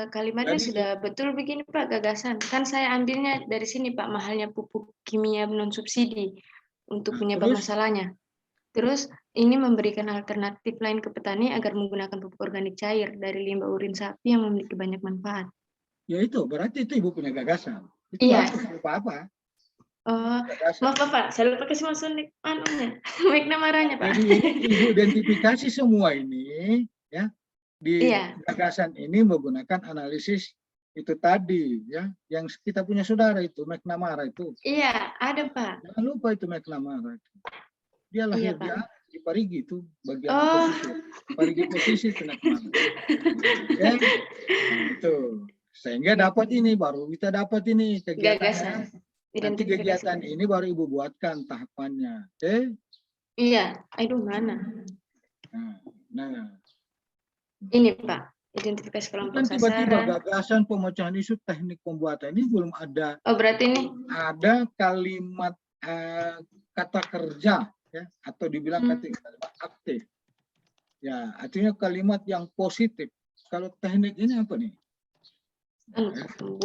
kalimatnya sudah betul begini Pak gagasan. Kan saya ambilnya dari sini Pak, mahalnya pupuk kimia non subsidi untuk penyebab masalahnya. Terus ini memberikan alternatif lain ke petani agar menggunakan pupuk organik cair dari limbah urin sapi yang memiliki banyak manfaat. Ya itu berarti itu Ibu punya gagasan. Itu Iya. apa-apa. Maaf Bapak, saya lupa kasih masuk anunya, McNamara-nya Pak. Jadi Ibu identifikasi semua ini ya di gagasan ini menggunakan analisis itu tadi ya yang kita punya saudara itu McNamara itu. Iya, ada Pak. Jangan lupa itu McNamara itu. Dia lahir di Parigi itu bagian Parigi posisi itu McNamara. Ya, itu sehingga dapat ini baru kita dapat ini kegiatan. Nanti kegiatan ini baru Ibu buatkan tahapannya, oke? Iya, aduh mana? Nah. Ini Pak, identifikasi kelompok sasaran. Tiba-tiba gagasan pemecahan isu teknik pembuatan ini belum ada. Oh berarti ini? Ada kalimat kata kerja, ya, atau dibilang kalimat aktif. Ya, artinya kalimat yang positif. Kalau teknik ini apa nih?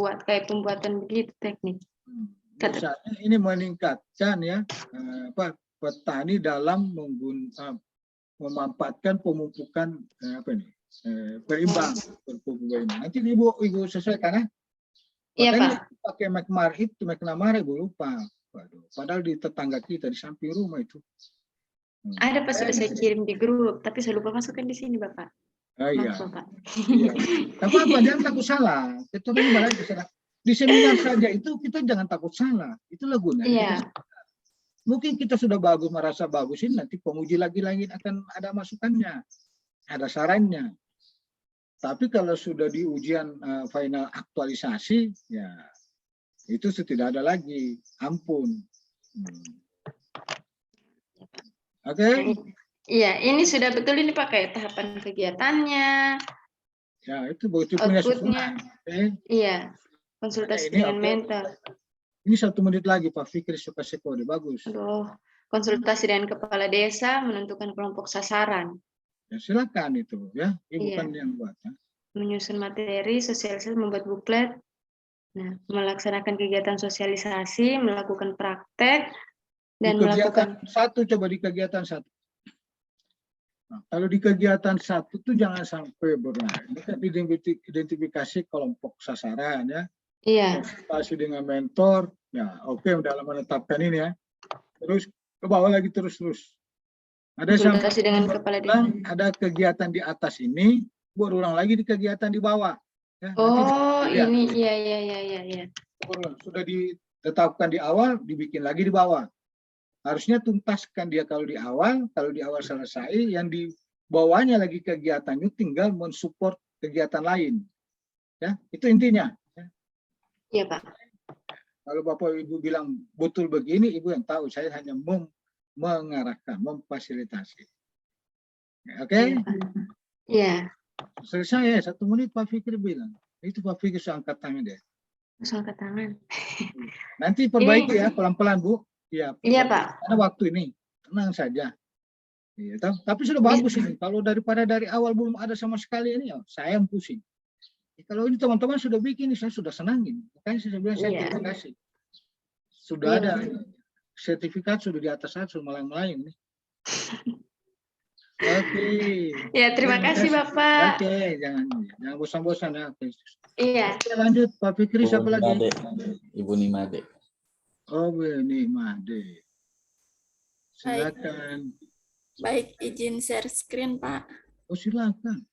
Buat kayak pembuatan begitu teknik. Misalnya ini meningkatkan ya petani dalam memanfaatkan pemupukan berimbang. Nanti Ibu sesuaikan ya. Iya Pak. Pakai McNamara Ibu lupa. Waduh, padahal di tetangga kita di samping rumah itu. Ada Pak sudah saya kirim di grup, tapi saya lupa masukkan di sini Bapak. Iya. Maaf Bapak. Iya. Tapi apa jangan takut salah. Kita kan salah. Di seminar saja itu kita jangan takut salah. Itulah gunanya. Iya. Mungkin kita sudah bagus, merasa bagus ini nanti penguji lagi akan ada masukannya, ada sarannya. Tapi kalau sudah di ujian final aktualisasi, ya itu tidak ada lagi. Ampun. Oke? Iya, ini sudah betul ini Pak kayak tahapan kegiatannya. Ya itu begitu punya outputnya. Iya. Konsultasi dengan mentor. Ini 1 menit lagi Pak Fikri Sukaseko, bagus. Aduh, konsultasi dengan kepala desa menentukan kelompok sasaran. Ya, silakan itu ya, Ibu kan yang buat. Ya. Menyusun materi, sosialisasi, membuat buklet. Nah, melaksanakan kegiatan sosialisasi, melakukan praktek dan melakukan coba di kegiatan 1. Nah, kalau di kegiatan 1 tuh jangan sampai identifikasi kelompok sasaran ya. Iya. Konsultasi dengan mentor, ya oke, dalam menetapkan ini ya. Terus ke bawah lagi terus. Ada konsultasi dengan kepala desa. Ada kegiatan di atas ini, berulang lagi di kegiatan di bawah. Ya, oh ini iya. Sudah ditetapkan di awal, dibikin lagi di bawah. Harusnya tuntaskan dia kalau di awal selesai, yang di bawahnya lagi kegiatannya tinggal mensupport kegiatan lain. Ya, itu intinya. Iya Pak. Kalau Bapak Ibu bilang betul begini, Ibu yang tahu. Saya hanya mengarahkan, memfasilitasi. Oke? Iya. Selesai ya, 1 menit Pak Fikri bilang. Itu Pak Fikri sudah angkat tangan deh. Sudah angkat tangan. Nanti perbaiki ya, pelan-pelan Bu. Iya Pak. Karena waktu ini, tenang saja. Iya, tapi sudah bagus ini. Kalau dari awal belum ada sama sekali ini, saya yang pusing. Kalau ini teman-teman sudah bikin, saya sudah senangin. Makanya saya bilang saya Iya. terima kasih. Sudah Iya, ada Bapak. sertifikat sudah di atas saya, sudah melayang nih. Oke. Ya, terima kasih Bapak. Oke, jangan bosan-bosan ya. Oke. Iya. Oke, lanjut Pak Fikri, siapa lagi? Nimade. Ibu Nimade. Oh, ini Made. Silakan. Baik, izin share screen, Pak. Oh, silakan.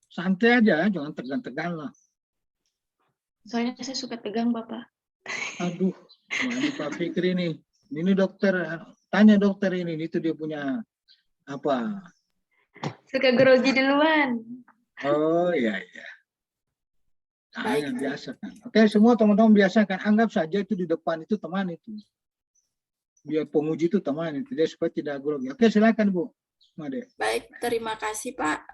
Santai aja, jangan tegang-tegang lah. Soalnya saya suka tegang, Bapak. Aduh, wah, ini Pak Fikri nih. Ini dokter, tanya dokter ini itu dia punya apa? Suka grogi duluan. Oh iya iya. Tanya biasa kan. Oke, semua teman-teman biasakan. Anggap saja itu di depan itu teman itu. Biar penguji itu teman itu. Dia supaya tidak grogi. Oke, silakan Bu Made. Baik, terima kasih, Pak.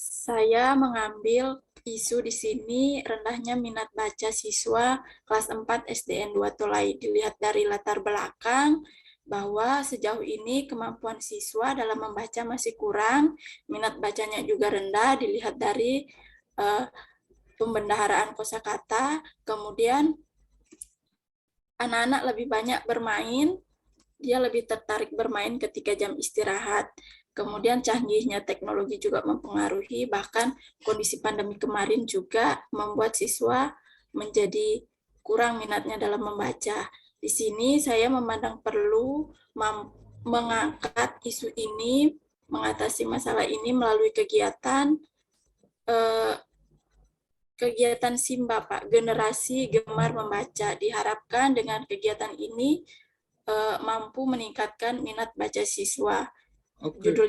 Saya mengambil isu di sini rendahnya minat baca siswa kelas 4 SDN 2 Tolai. Dilihat dari latar belakang bahwa sejauh ini kemampuan siswa dalam membaca masih kurang, minat bacanya juga rendah dilihat dari pembendaharaan kosakata, kemudian anak-anak lebih banyak bermain, dia lebih tertarik bermain ketika jam istirahat. Kemudian canggihnya teknologi juga mempengaruhi, bahkan kondisi pandemi kemarin juga membuat siswa menjadi kurang minatnya dalam membaca. Di sini saya memandang perlu mengangkat isu ini, mengatasi masalah ini melalui kegiatan SIMBA, Pak, generasi gemar membaca. Diharapkan dengan kegiatan ini mampu meningkatkan minat baca siswa. Oke. Judul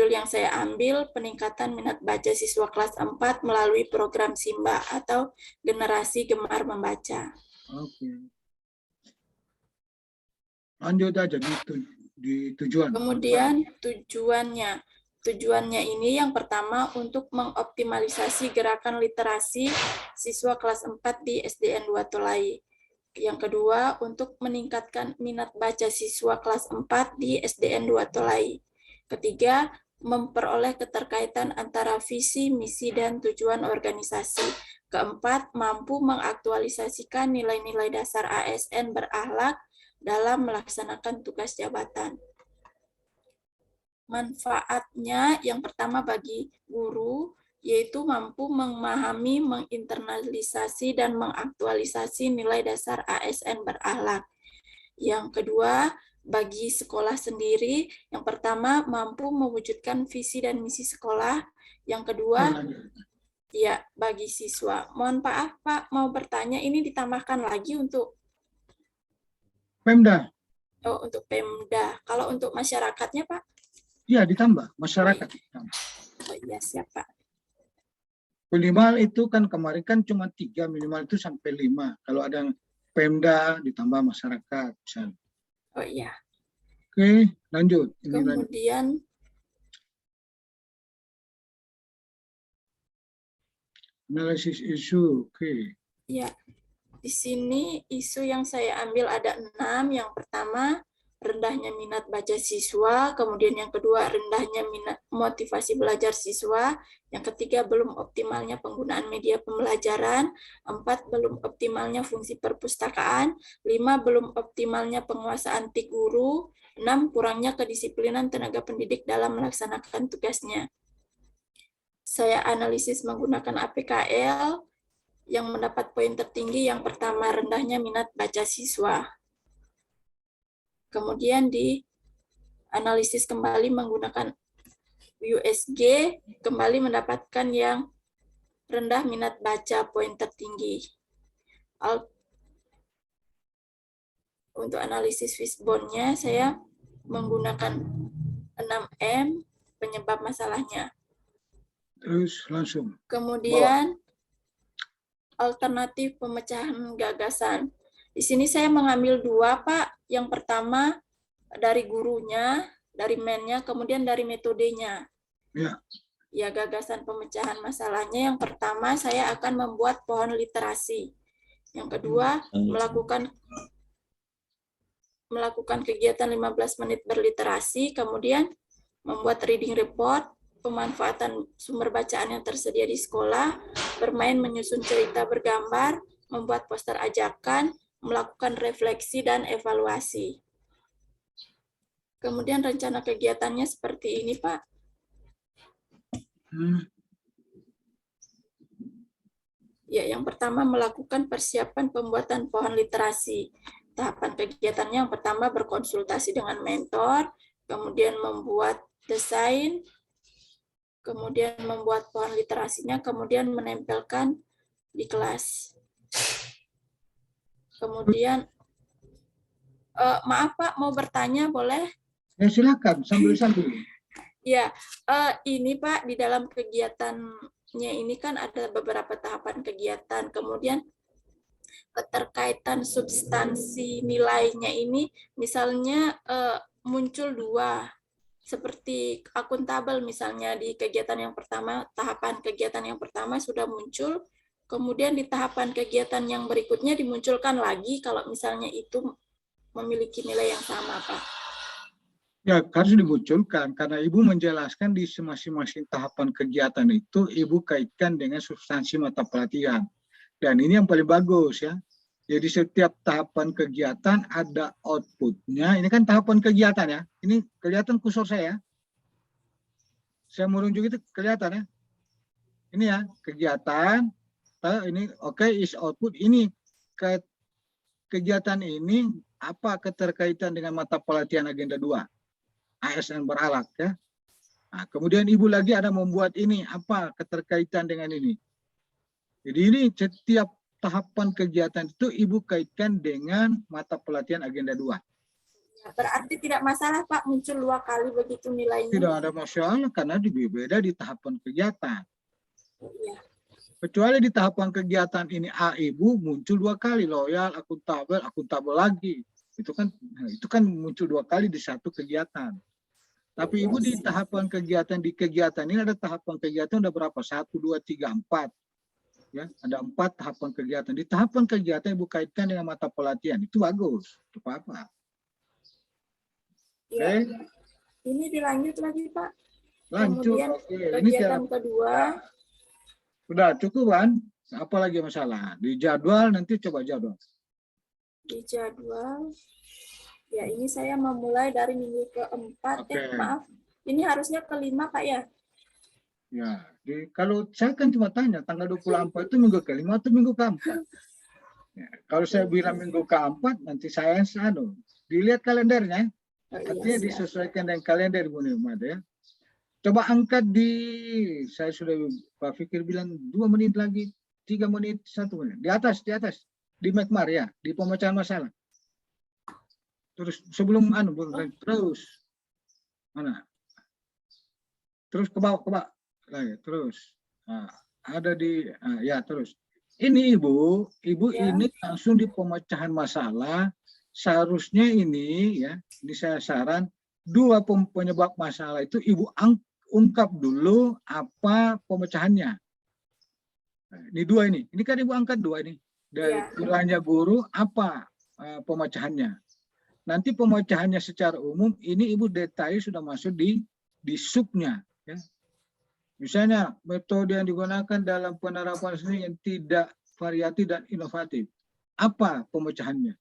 yang saya ambil peningkatan minat baca siswa kelas 4 melalui program SIMBA atau generasi gemar membaca. Oke. Lanjut aja di tujuan. Kemudian tujuannya ini yang pertama untuk mengoptimalisasi gerakan literasi siswa kelas 4 di SDN 2 Tolai. Yang kedua, untuk meningkatkan minat baca siswa kelas 4 di SDN 2 Tolai. Ketiga, memperoleh keterkaitan antara visi, misi, dan tujuan organisasi. Keempat, mampu mengaktualisasikan nilai-nilai dasar ASN berakhlak dalam melaksanakan tugas jabatan. Manfaatnya yang pertama bagi guru, yaitu mampu memahami, menginternalisasi, dan mengaktualisasi nilai dasar ASN berakhlak. Yang kedua, bagi sekolah sendiri, yang pertama mampu mewujudkan visi dan misi sekolah. Yang kedua, ya bagi siswa. Mohon maaf Pak, mau bertanya, ini ditambahkan lagi untuk Pemda. Oh, untuk Pemda. Kalau untuk masyarakatnya Pak? Iya, ditambah masyarakat. Oh iya, siap Pak. Minimal itu kan kemarin kan cuma 3, minimal itu sampai 5. Kalau ada Pemda ditambah masyarakat. Misalnya. Oh iya. Oke, lanjut. Kemudian Analisis isu. Oke. ya, di sini isu yang saya ambil ada 6. Yang pertama, rendahnya minat baca siswa, kemudian yang kedua rendahnya minat motivasi belajar siswa, yang ketiga belum optimalnya penggunaan media pembelajaran, 4 belum optimalnya fungsi perpustakaan, 5 belum optimalnya penguasaan TIK guru, 6 kurangnya kedisiplinan tenaga pendidik dalam melaksanakan tugasnya. Saya analisis menggunakan APKL yang mendapat poin tertinggi yang pertama rendahnya minat baca siswa. Kemudian di analisis kembali menggunakan USG, kembali mendapatkan yang rendah minat baca poin tertinggi. Untuk analisis Fishbone-nya, saya menggunakan 6M, penyebab masalahnya. Terus langsung. Kemudian alternatif pemecahan gagasan. Di sini saya mengambil 2, Pak. Yang pertama dari gurunya, dari mennya, kemudian dari metodenya. Ya. Ya, gagasan pemecahan masalahnya. Yang pertama, saya akan membuat pohon literasi. Yang kedua, melakukan kegiatan 15 menit berliterasi, kemudian membuat reading report, pemanfaatan sumber bacaan yang tersedia di sekolah, bermain menyusun cerita bergambar, membuat poster ajakan, melakukan refleksi dan evaluasi. Kemudian rencana kegiatannya seperti ini, Pak. Ya, yang pertama melakukan persiapan pembuatan pohon literasi. Tahapan kegiatannya yang pertama berkonsultasi dengan mentor, kemudian membuat desain, kemudian membuat pohon literasinya, kemudian menempelkan di kelas. Kemudian, maaf Pak, mau bertanya boleh? Ya silakan, sambil-sambil. Ya, ini Pak, di dalam kegiatannya ini kan ada beberapa tahapan kegiatan, kemudian keterkaitan substansi nilainya ini, misalnya muncul dua, seperti akuntabel misalnya di kegiatan yang pertama, tahapan kegiatan yang pertama sudah muncul, kemudian di tahapan kegiatan yang berikutnya dimunculkan lagi kalau misalnya itu memiliki nilai yang sama, Pak. Ya, harus dimunculkan karena Ibu menjelaskan di masing-masing tahapan kegiatan itu Ibu kaitkan dengan substansi mata pelatihan. Dan ini yang paling bagus ya. Jadi setiap tahapan kegiatan ada outputnya. Ini kan tahapan kegiatan ya. Ini kelihatan kursor saya. Saya merunjuk itu kelihatan ya. Ini ya kegiatan. Ini oke, is output. Ini kegiatan ini apa keterkaitan dengan mata pelatihan agenda 2. ASN beralat ya. Nah, kemudian Ibu lagi ada membuat ini apa keterkaitan dengan ini. Jadi ini setiap tahapan kegiatan itu Ibu kaitkan dengan mata pelatihan agenda 2. Berarti tidak masalah Pak muncul 2 kali begitu nilainya. Tidak ada masalah karena beda di tahapan kegiatan. Ya. Kecuali di tahapan kegiatan ini A Ibu muncul 2 kali loyal, akuntabel lagi. Itu kan muncul 2 kali di satu kegiatan. Tapi Ibu di tahapan kegiatan ini ada tahapan kegiatan udah berapa? 1, 2, 3, 4. Ya, ada 4 tahapan kegiatan. Di tahapan kegiatan Ibu kaitkan dengan mata pelatihan. Itu bagus. Itu apa-apa. Ya. Okay. Ini dilanjut lagi, Pak. Lanjut. Kemudian Oke. kegiatan kedua. Sudah cukup kan? Apa lagi masalah? Di jadwal nanti coba jadwal. Di jadwal. Ya, ini saya memulai dari minggu ke-4. Maaf, ini harusnya ke-5, Pak ya? Ya, kalau saya kan cuma tanya, tanggal 24 itu minggu ke-5 atau minggu ke-4? Ya, kalau saya bilang minggu ke-4, nanti saya dilihat kalendernya. Artinya disesuaikan dengan kalender Bu Nima ya. Coba angkat saya sudah Pak Fikir bilang 2 menit lagi, 3 menit, 1 menit. Di atas. Di Mekmar ya, di pemecahan masalah. Terus sebelum terus mana? Terus ke bawah lagi terus. Nah, ada di ya terus. Ini Ibu ya. Ini langsung di pemecahan masalah. Seharusnya ini ya, ini saya saran 2 penyebab masalah itu Ibu ungkap dulu apa pemecahannya. Nah, ini 2 ini. Ini kan Ibu angkat 2 ini. Dari kiranya guru apa pemecahannya. Nanti pemecahannya secara umum ini Ibu detail sudah masuk di subnya ya. Misalnya metode yang digunakan dalam penerapan seni yang tidak variatif dan inovatif. Apa pemecahannya?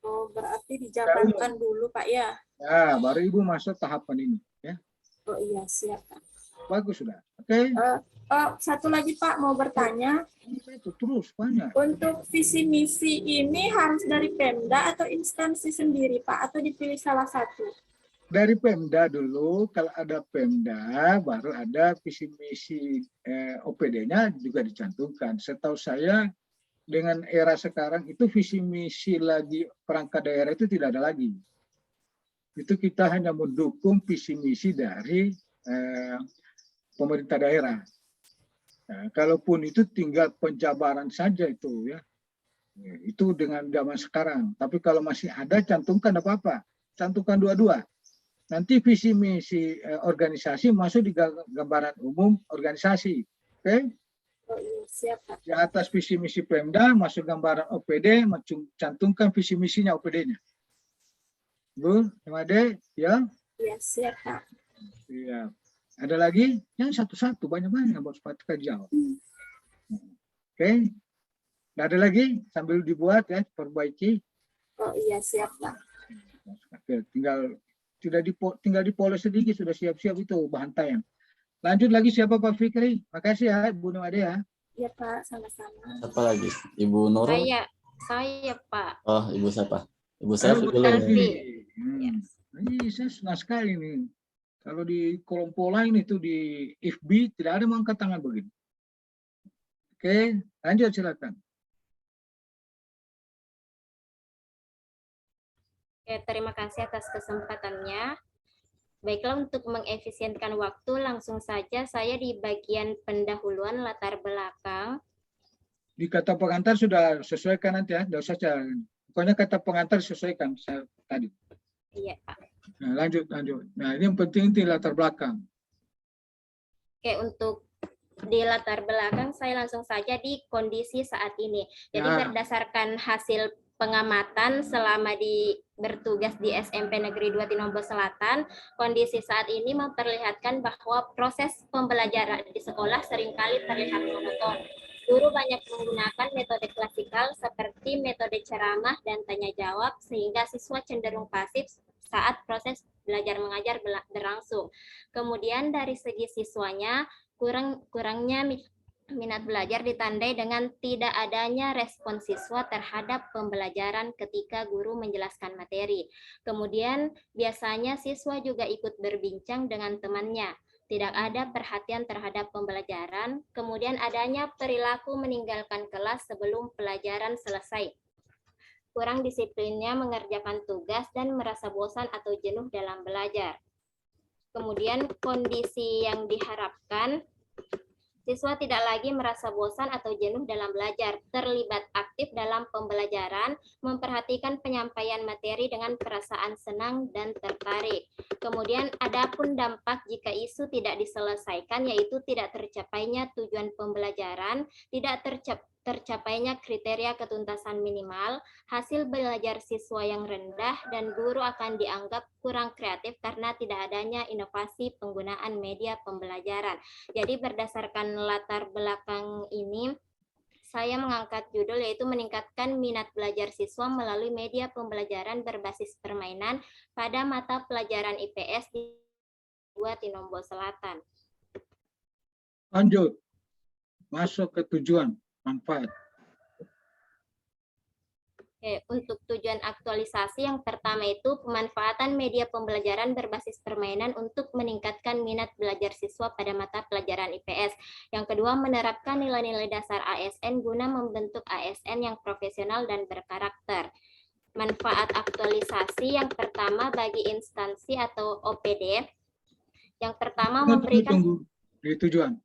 Oh, berarti dijabarkan dulu Pak ya. Ya, baru Ibu masuk tahapan ini ya. Oh iya, siap Pak. Bagus sudah. Oke. Satu lagi Pak mau bertanya. Terus banyak. Untuk visi misi ini harus dari Pemda atau instansi sendiri Pak atau dipilih salah satu? Dari Pemda dulu, kalau ada Pemda baru ada visi misi OPD-nya juga dicantumkan. Setahu saya dengan era sekarang itu visi misi lagi perangkat daerah itu tidak ada lagi. Itu kita hanya mendukung visi misi dari pemerintah daerah. Nah, kalaupun itu tinggal penjabaran saja itu ya. Itu dengan zaman sekarang. Tapi kalau masih ada cantumkan apa-apa. Cantumkan 2-2. Nanti visi misi organisasi masuk di gambaran umum organisasi. Oke? Okay? Oh iya, siap Pak. Di atas visi misi Pemda masuk gambaran OPD, cantumkan visi misinya OPD-nya. Bu, 5D, ya? Iya, siap Pak. Iya. Ada lagi? Yang satu-satu, banyak-banyak buat sepatu jawab. Oke. Nggak ada lagi? Sambil dibuat ya, perbaiki. Oh iya, siap Pak. Oke, tinggal dipoles sedikit, sudah siap-siap itu bahan tayang. Lanjut lagi, siapa Pak Fikri? Makasih ya, Bu Nomade ya. Iya Pak, sama-sama. Siapa lagi? Ibu Nurul? Saya Pak. Oh, Ibu siapa? Ibu Ayo, Selvi Bu dulu nih. Selvi. Ini saya senang sekali nih. Kalau di kelompok lain itu di IFB tidak ada mengangkat tangan begini. Oke, lanjut silakan. Oke, terima kasih atas kesempatannya. Baiklah, untuk mengefisienkan waktu, langsung saja saya di bagian pendahuluan latar belakang. Di kata pengantar sudah sesuaikan nanti ya, tidak usah cari. Pokoknya kata pengantar sesuaikan saya tadi. Iya, Pak. Nah, lanjut. Nah, ini yang penting itu latar belakang. Oke, untuk di latar belakang saya langsung saja di kondisi saat ini. Jadi berdasarkan hasil pengamatan selama bertugas di SMP Negeri 2 Tinombo Selatan, kondisi saat ini memperlihatkan bahwa proses pembelajaran di sekolah seringkali terlihat monoton. Guru banyak menggunakan metode klasikal seperti metode ceramah dan tanya jawab, sehingga siswa cenderung pasif saat proses belajar mengajar berlangsung. Kemudian dari segi siswanya, kurangnya minat belajar ditandai dengan tidak adanya respon siswa terhadap pembelajaran ketika guru menjelaskan materi. Kemudian biasanya siswa juga ikut berbincang dengan temannya. Tidak ada perhatian terhadap pembelajaran, kemudian adanya perilaku meninggalkan kelas sebelum pelajaran selesai. Kurang disiplinnya mengerjakan tugas dan merasa bosan atau jenuh dalam belajar. Kemudian kondisi yang diharapkan, siswa tidak lagi merasa bosan atau jenuh dalam belajar, terlibat aktif dalam pembelajaran, memperhatikan penyampaian materi dengan perasaan senang dan tertarik. Kemudian adapun dampak jika isu tidak diselesaikan, yaitu tidak tercapainya tujuan pembelajaran, tidak tercapainya kriteria ketuntasan minimal, hasil belajar siswa yang rendah, dan guru akan dianggap kurang kreatif karena tidak adanya inovasi penggunaan media pembelajaran. Jadi berdasarkan latar belakang ini, saya mengangkat judul yaitu meningkatkan minat belajar siswa melalui media pembelajaran berbasis permainan pada mata pelajaran IPS di 2 Tinombo Selatan. Lanjut, masuk ke tujuan, manfaat. Oke, untuk tujuan aktualisasi yang pertama itu pemanfaatan media pembelajaran berbasis permainan untuk meningkatkan minat belajar siswa pada mata pelajaran IPS. Yang kedua, menerapkan nilai-nilai dasar ASN guna membentuk ASN yang profesional dan berkarakter. Manfaat aktualisasi yang pertama bagi instansi atau OPD. Yang pertama memberikan... Tunggu. Di tujuan.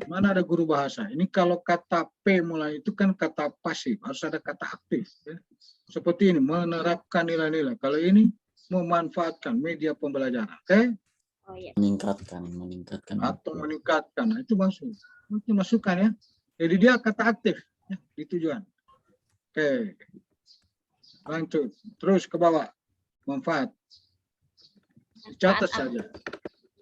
Mana ada guru bahasa? Ini kalau kata P mulai itu kan kata pasif, harus ada kata aktif. Ya. Seperti ini, menerapkan nilai-nilai. Kalau ini memanfaatkan media pembelajaran, oke? Oh, iya. Meningkatkan. Atau meningkatkan, nah, itu masukan ya. Jadi dia kata aktif ya, di tujuan. Oke, lanjut. Terus ke bawah, manfaat. Catat saja.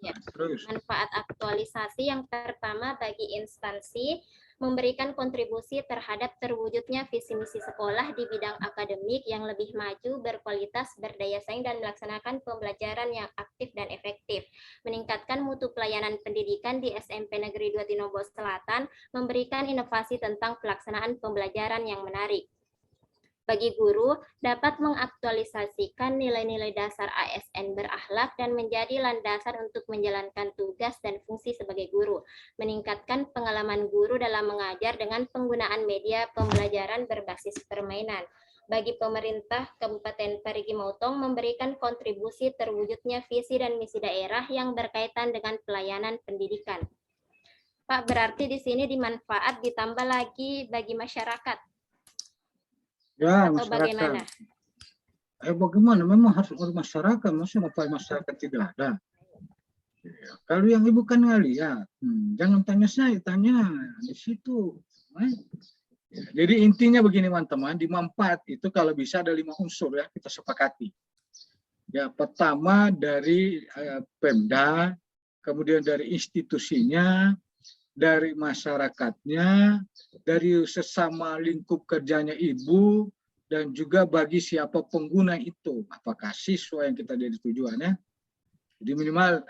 Ya. Terus. Manfaat aktualisasi yang pertama bagi instansi memberikan kontribusi terhadap terwujudnya visi misi sekolah di bidang akademik yang lebih maju, berkualitas, berdaya saing, dan melaksanakan pembelajaran yang aktif dan efektif. Meningkatkan mutu pelayanan pendidikan di SMP Negeri 2 Tinombo Selatan, memberikan inovasi tentang pelaksanaan pembelajaran yang menarik. Bagi guru, dapat mengaktualisasikan nilai-nilai dasar ASN berakhlak dan menjadi landasan untuk menjalankan tugas dan fungsi sebagai guru. Meningkatkan pengalaman guru dalam mengajar dengan penggunaan media pembelajaran berbasis permainan. Bagi pemerintah Kabupaten Parigi Motong memberikan kontribusi terwujudnya visi dan misi daerah yang berkaitan dengan pelayanan pendidikan. Pak, berarti di sini dimanfaat ditambah lagi bagi masyarakat. Ya, atau masyarakat. Bagaimana? Bagaimana? Memang harus masyarakat, maksudnya apa masyarakat tidak ada. Ya, kalau yang ibu kan nggak lihat, jangan tanya saya, tanya di situ. Ya, jadi intinya begini teman-teman, di manfaat itu kalau bisa ada 5 unsur ya kita sepakati. Ya, pertama dari Pemda, kemudian dari institusinya, dari masyarakatnya, dari sesama lingkup kerjanya ibu, dan juga bagi siapa pengguna itu, apakah siswa yang kita jadi tujuannya. Jadi minimal,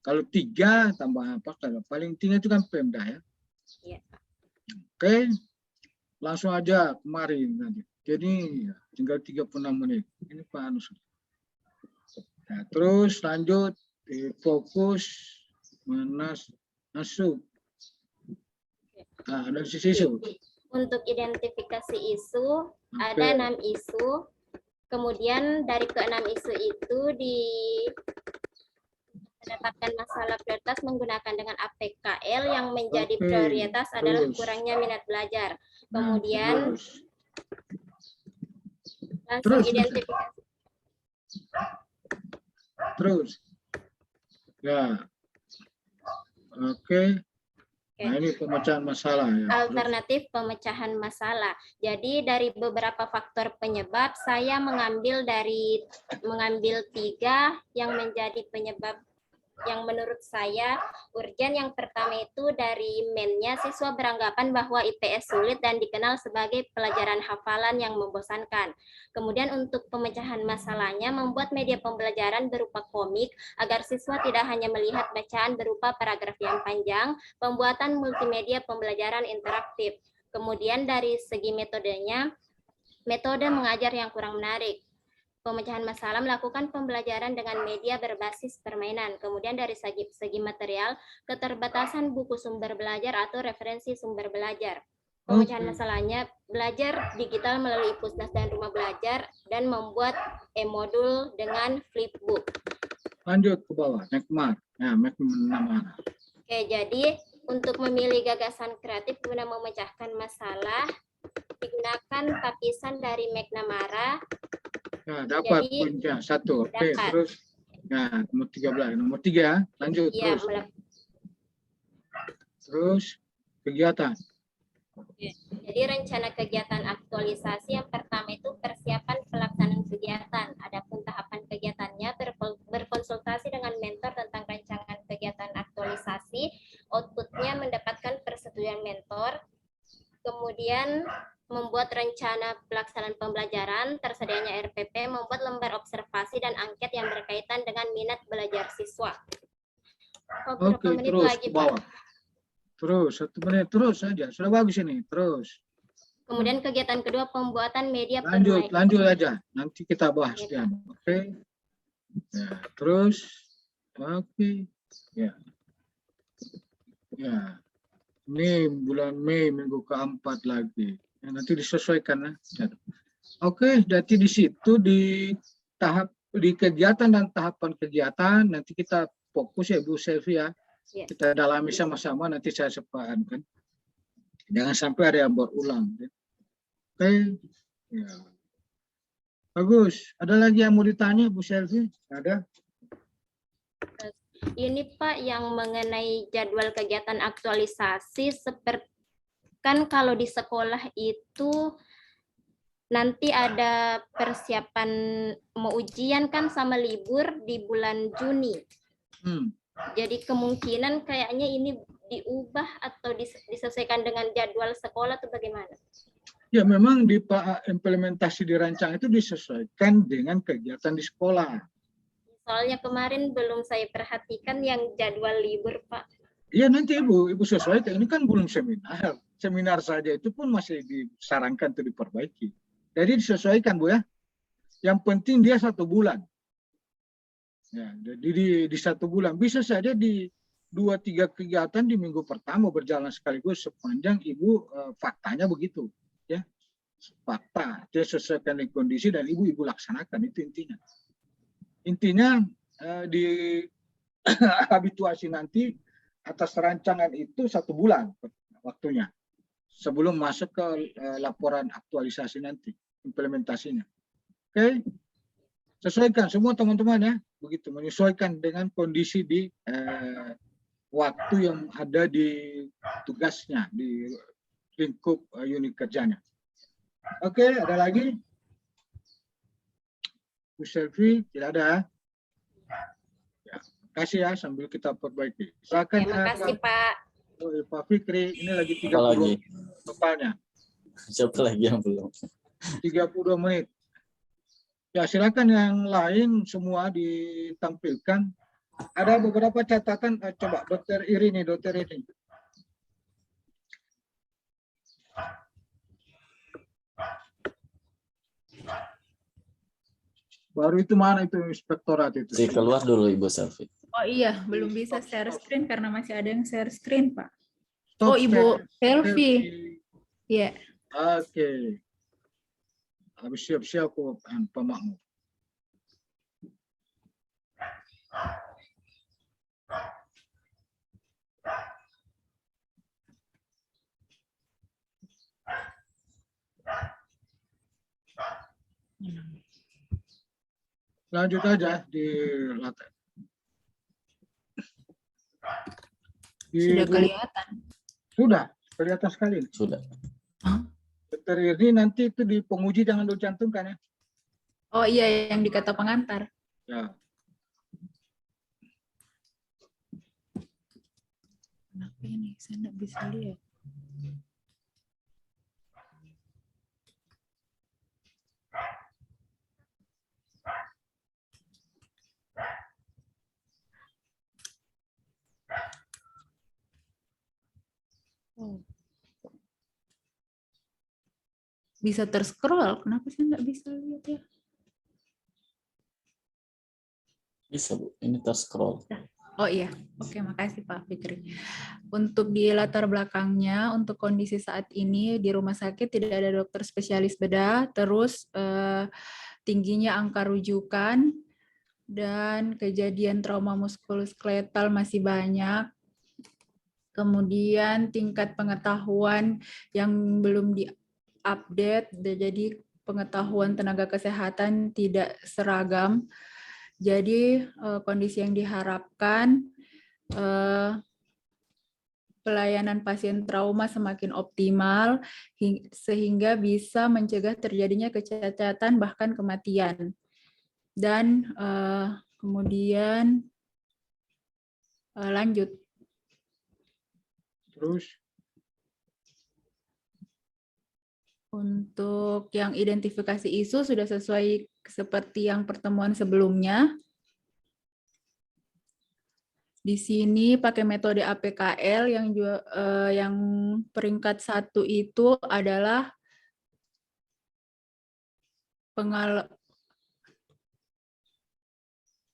kalau 3 tambah apa, paling tinggi itu kan Pemda ya. Iya. Oke, langsung aja kemarin nanti. Jadi tinggal 36 menit. Ini Pak Anus. Nah, terus lanjut fokus masuk. Nah, dari sisi isu. Untuk identifikasi isu, ada 6 isu. Kemudian dari ke-6 isu itu mendapatkan masalah prioritas menggunakan dengan APKL yang menjadi prioritas adalah kurangnya minat belajar. Kemudian langsung identifikasi. Terus. Ya. Oke. Nah, ini pemecahan masalah ya. Alternatif pemecahan masalah. Jadi dari beberapa faktor penyebab, saya mengambil 3 yang menjadi penyebab yang menurut saya urgen. Yang pertama itu dari mennya, siswa beranggapan bahwa IPS sulit dan dikenal sebagai pelajaran hafalan yang membosankan. Kemudian untuk pemecahan masalahnya, membuat media pembelajaran berupa komik agar siswa tidak hanya melihat bacaan berupa paragraf yang panjang, pembuatan multimedia pembelajaran interaktif. Kemudian dari segi metodenya, metode mengajar yang kurang menarik. Pemecahan masalah melakukan pembelajaran dengan media berbasis permainan. Kemudian dari segi material, keterbatasan buku sumber belajar atau referensi sumber belajar. Pemecahan masalahnya, belajar digital melalui Pusdas dan Rumah Belajar, dan membuat e-modul dengan flipbook. Lanjut ke bawah, Mekmar. Ya, Mekmar. Oke, jadi untuk memilih gagasan kreatif guna memecahkan masalah, digunakan tapisan dari McNamara. Nah, dapat punya 1. Oke, terus. Nah, nomor 13. Nomor 3, lanjut. Ya, terus kegiatan. Jadi rencana kegiatan aktualisasi yang pertama itu persiapan pelaksanaan kegiatan. Adapun tahapan kegiatannya berkonsultasi dengan mentor tentang rancangan kegiatan aktualisasi. Outputnya mendapatkan persetujuan mentor. Kemudian membuat rencana pelaksanaan pembelajaran, tersedianya RPP, membuat lembar observasi dan angket yang berkaitan dengan minat belajar siswa. Oke, terus ke bawah. Terus 1 menit terus saja. Sudah bagus ini. Terus. Kemudian kegiatan kedua, pembuatan media lanjut aja. Nanti kita bahas ya. Oke. Ya, terus. Oke. Ya. Ya. Ini bulan Mei minggu keempat lagi. Ya, nanti disesuaikan ya. Oke, jadi di situ di kegiatan dan tahapan kegiatan nanti kita fokus ya Bu Selvi ya. Kita dalami sama-sama, nanti saya sepakan kan. Jangan sampai ada yang berulang. Ya. Oke. Ya. Bagus. Ada lagi yang mau ditanya Bu Selvi? Ada? Ini Pak yang mengenai jadwal kegiatan aktualisasi, seperti kan kalau di sekolah itu nanti ada persiapan mau ujian kan sama libur di bulan Juni. Jadi kemungkinan kayaknya ini diubah atau disesuaikan dengan jadwal sekolah atau bagaimana? Ya memang di implementasi dirancang itu disesuaikan dengan kegiatan di sekolah. Soalnya kemarin belum saya perhatikan yang jadwal libur Pak. Iya nanti Ibu sesuaikan. Ini kan belum seminar. Seminar saja itu pun masih disarankan untuk diperbaiki. Jadi disesuaikan Bu ya. Yang penting dia 1 bulan. Ya, jadi di 1 bulan. Bisa saja di 2-3 kegiatan di minggu pertama berjalan sekaligus sepanjang Ibu faktanya begitu. Ya, fakta. Dia sesuaikan dengan kondisi dan Ibu laksanakan. Itu intinya. Intinya di habituasi nanti atas rancangan itu 1 bulan waktunya sebelum masuk ke laporan aktualisasi nanti implementasinya. Oke, sesuaikan semua teman-teman ya, begitu menyesuaikan dengan kondisi di waktu yang ada di tugasnya di lingkup unit kerjanya. Oke, ada lagi? Bu Selvi tidak ada. Ya, kasih ya sambil kita perbaiki. Silakan Terima kasih, Pak. Pak Fikri, ini lagi Apa lagi? 32 totalnya. Siapa lagi yang belum? 32 menit. Ya, silakan yang lain semua ditampilkan. Ada beberapa catatan, coba Dokter Irini. Baru itu mana itu inspektorat itu? Si keluar dulu Ibu Selvi. Oh iya, belum bisa share screen karena masih ada yang share screen, Pak. Stop Oh, Ibu share. Selvi. Iya. Oke. Habis siap-siap Pak Mahmud. Lanjut aja di latar. Sudah kelihatan. Sudah kelihatan sekali. Sudah. Dokter Irni nanti itu di penguji jangan dicantumkan ya. Oh iya, yang di kata pengantar. Ya. Kenapa ini? Saya nggak bisa lihat. Oh. Bisa terscroll, kenapa saya nggak bisa lihat ya? Bisa Bu, ini terscroll. Oh iya, oke, makasih Pak Fikri. Untuk di latar belakangnya, untuk kondisi saat ini di rumah sakit tidak ada dokter spesialis bedah, terus tingginya angka rujukan, dan kejadian trauma muskuloskeletal masih banyak. Kemudian tingkat pengetahuan yang belum diupdate, jadi pengetahuan tenaga kesehatan tidak seragam. Jadi kondisi yang diharapkan pelayanan pasien trauma semakin optimal sehingga bisa mencegah terjadinya kecacatan bahkan kematian. Dan kemudian lanjut. Terus untuk yang identifikasi isu sudah sesuai seperti yang pertemuan sebelumnya. Di sini pakai metode APKL yang peringkat 1 itu adalah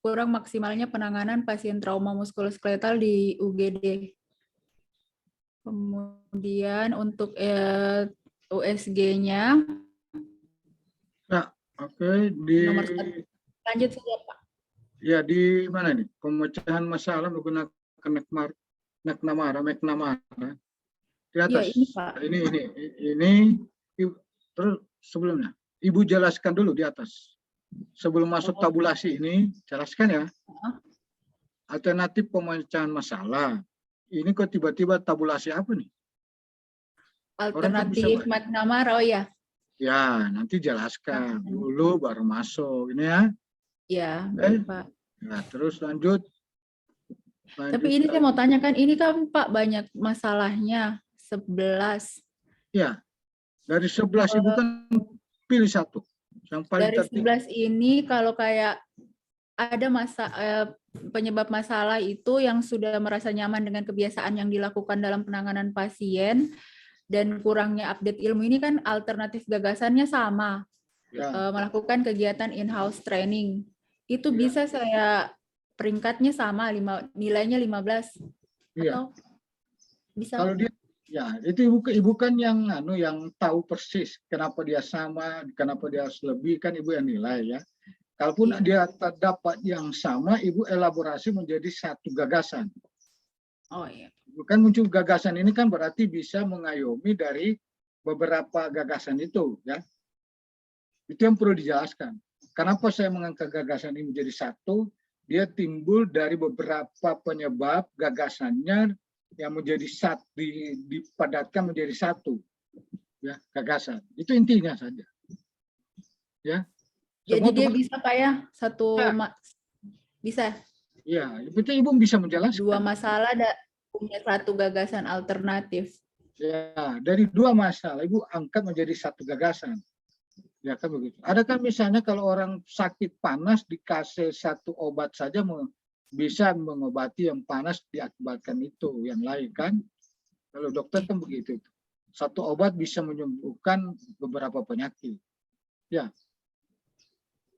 kurang maksimalnya penanganan pasien trauma muskuloskeletal di UGD. Kemudian untuk USG-nya ya, oke, di nomor 1. Lanjut saja, Pak. Ya, di mana nih? Pemecahan masalah menggunakan McNamara. Di atas. Ya, ini, Pak. Ini terus sebelumnya. Ibu jelaskan dulu di atas. Sebelum masuk tabulasi ini, jelaskan ya. Alternatif pemecahan masalah. Ini kok tiba-tiba tabulasi apa nih? Alternatif McNamara, oh ya. Ya, nanti jelaskan dulu baru masuk. Ini ya. Ya, baik, Pak. Nah, terus lanjut. Tapi ini saya mau tanyakan, ini kan Pak banyak masalahnya, 11. Ya, dari 11 Ibu kan pilih satu. Yang paling dari 11 ini kalau kayak ada penyebab masalah itu yang sudah merasa nyaman dengan kebiasaan yang dilakukan dalam penanganan pasien dan kurangnya update ilmu ini kan alternatif gagasannya sama. Ya. Melakukan kegiatan in-house training. Itu bisa saya peringkatnya sama, nilainya 15. Iya. Atau bisa? Kalau dia, ya itu ibu kan yang tahu persis kenapa dia sama, kenapa dia harus lebih, kan ibu yang nilai ya. Kalaupun dia terdapat yang sama, ibu elaborasi menjadi satu gagasan. Oh iya. Bukan muncul gagasan ini kan berarti bisa mengayomi dari beberapa gagasan itu ya. Itu yang perlu dijelaskan. Kenapa saya mengangkat gagasan ini menjadi satu? Dia timbul dari beberapa penyebab gagasannya yang menjadi satu, dipadatkan menjadi satu, ya gagasan. Itu intinya saja. Ya, Jadi Semua dia teman- bisa Pak ya, Ya. bisa Ya, itu Ibu bisa menjelaskan. dua masalah punya satu gagasan alternatif. Ya, dari dua masalah Ibu angkat menjadi satu gagasan. Ya kan begitu. Ada kan misalnya kalau orang sakit panas dikasih satu obat saja bisa mengobati yang panas diakibatkan itu, yang lain kan. Kalau dokter kan begitu. Satu obat bisa menyembuhkan beberapa penyakit. Ya.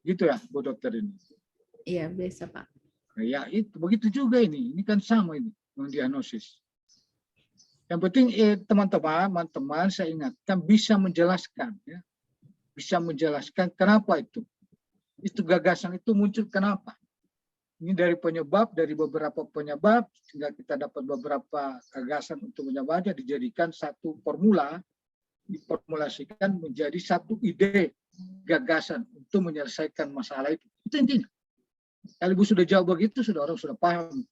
Gitu ya, Bu Dokter ini. Iya, biasa Pak. Ya, itu begitu juga ini. Ini kan sama ini, mendiagnosis. Yang penting teman-teman saya ingatkan bisa menjelaskan ya. Bisa menjelaskan kenapa itu. Itu gagasan itu muncul kenapa. Ini dari beberapa penyebab, sehingga kita dapat beberapa gagasan untuk menyebabnya, dijadikan satu formula, diformulasikan menjadi satu ide, gagasan untuk menyelesaikan masalah itu. Itu intinya. Kalau Ibu sudah jawab begitu, orang sudah paham.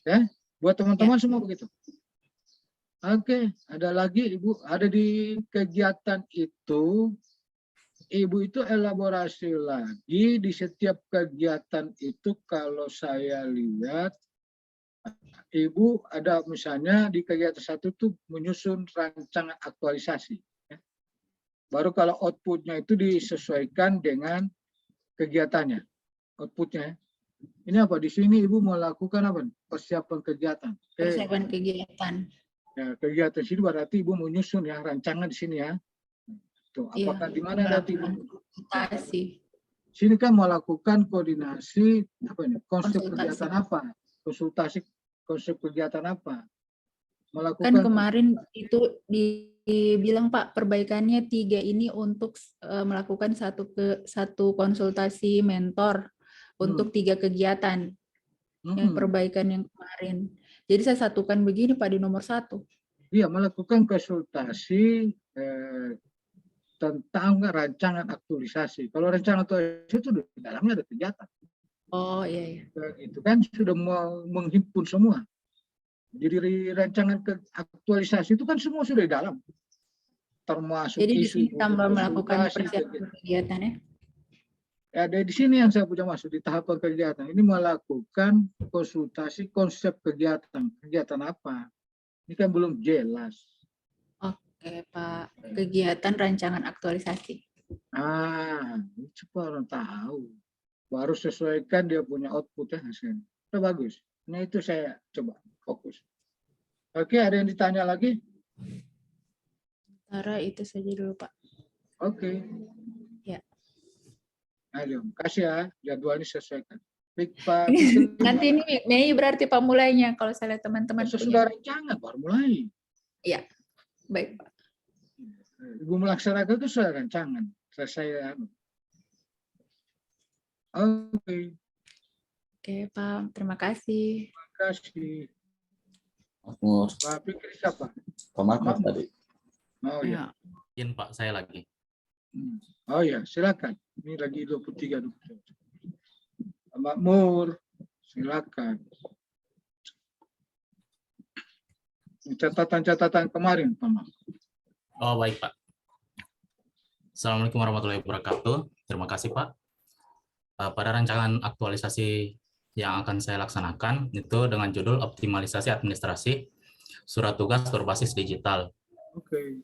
Ya, buat teman-teman semua begitu. Oke, ada lagi Ibu, ada di kegiatan itu, Ibu itu elaborasi lagi di setiap kegiatan itu. Kalau saya lihat, Ibu ada misalnya di kegiatan satu tuh menyusun rancangan aktualisasi. Ya. Baru kalau outputnya itu disesuaikan dengan kegiatannya, outputnya. Ini apa? Di sini Ibu melakukan apa? Persiapan kegiatan. Persiapan kegiatan. Ya, kegiatan sini berarti Ibu menyusun ya rancangan di sini ya. Tuh, apakah di mana nanti konsultasi? Sini kan melakukan koordinasi apa ini? Konsep kegiatan apa? Konsultasi konsep kegiatan apa? Melakukan Kan kemarin itu dibilang Pak, perbaikannya 3 ini untuk melakukan satu konsultasi mentor untuk 3 kegiatan. Yang perbaikan yang kemarin. Jadi saya satukan begini Pak di nomor 1. Iya, melakukan konsultasi tentang rancangan aktualisasi. Kalau rancangan aktualisasi itu di dalamnya ada kegiatan. Oh iya. Itu kan sudah menghimpun semua. Jadi rancangan aktualisasi itu kan semua sudah di dalam. Termasuk jadi isu. Jadi tambah melakukan persiapan kegiatan ya? Ya, dari sini yang saya punya maksud di tahapan kegiatan. Ini melakukan konsultasi konsep kegiatan. Kegiatan apa? Ini kan belum jelas. Oke Pak, kegiatan rancangan aktualisasi. Itu orang tahu. Baru sesuaikan dia punya outputnya hasilnya. Itu bagus. Nah itu saya coba fokus. Oke, ada yang ditanya lagi? Tara itu saja dulu Pak. Oke. Ya. Ayo, kasih ya. Jadwalnya sesuaikan. Baik, Pak. Nanti ini Mei berarti Pak mulainya kalau saya lihat teman-teman. Sesudah rancangan baru mulai. Iya. Baik Pak. Ibu melaksanakan itu sudah rancangan. Selesai. Oke. Oke Pak, terima kasih. Terima kasih. Makmur. Pak Fikri siapa? Pak Makmur tadi. Oh ya. Izin Pak, saya lagi. Oh ya, silakan. Ini lagi 23. Pak Makmur, silakan. Catatan-catatan kemarin, Pak Makmur. Oh, baik, Pak. Assalamualaikum warahmatullahi wabarakatuh. Terima kasih, Pak. Pada rancangan aktualisasi yang akan saya laksanakan, itu dengan judul Optimalisasi Administrasi Surat Tugas Berbasis Digital. Oke.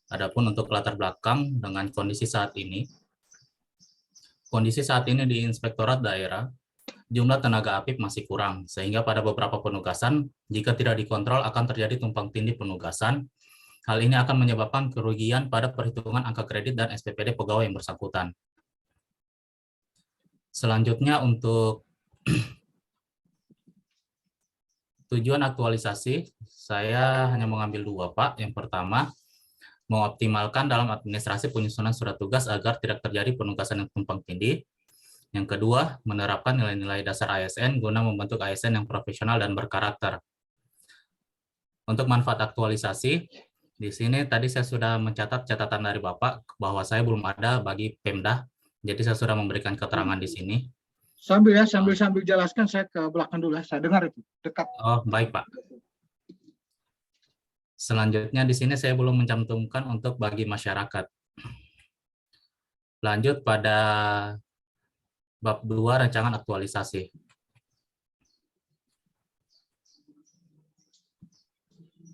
Adapun untuk latar belakang dengan kondisi saat ini di Inspektorat Daerah, jumlah tenaga APIP masih kurang, sehingga pada beberapa penugasan, jika tidak dikontrol akan terjadi tumpang tindih penugasan. Hal ini akan menyebabkan kerugian pada perhitungan angka kredit dan SPPD pegawai yang bersangkutan. Selanjutnya untuk tujuan aktualisasi, saya hanya mengambil 2, Pak. Yang pertama, mengoptimalkan dalam administrasi penyusunan surat tugas agar tidak terjadi penugasan yang tumpang tindih. Yang kedua, menerapkan nilai-nilai dasar ASN guna membentuk ASN yang profesional dan berkarakter. Untuk manfaat aktualisasi, di sini tadi saya sudah mencatat catatan dari Bapak bahwa saya belum ada bagi Pemda, jadi saya sudah memberikan keterangan di sini. Sambil jelaskan, saya ke belakang dulu, saya dengar itu dekat. Oh, baik Pak. Selanjutnya di sini saya belum mencantumkan untuk bagi masyarakat. Lanjut pada bab 2 rancangan aktualisasi.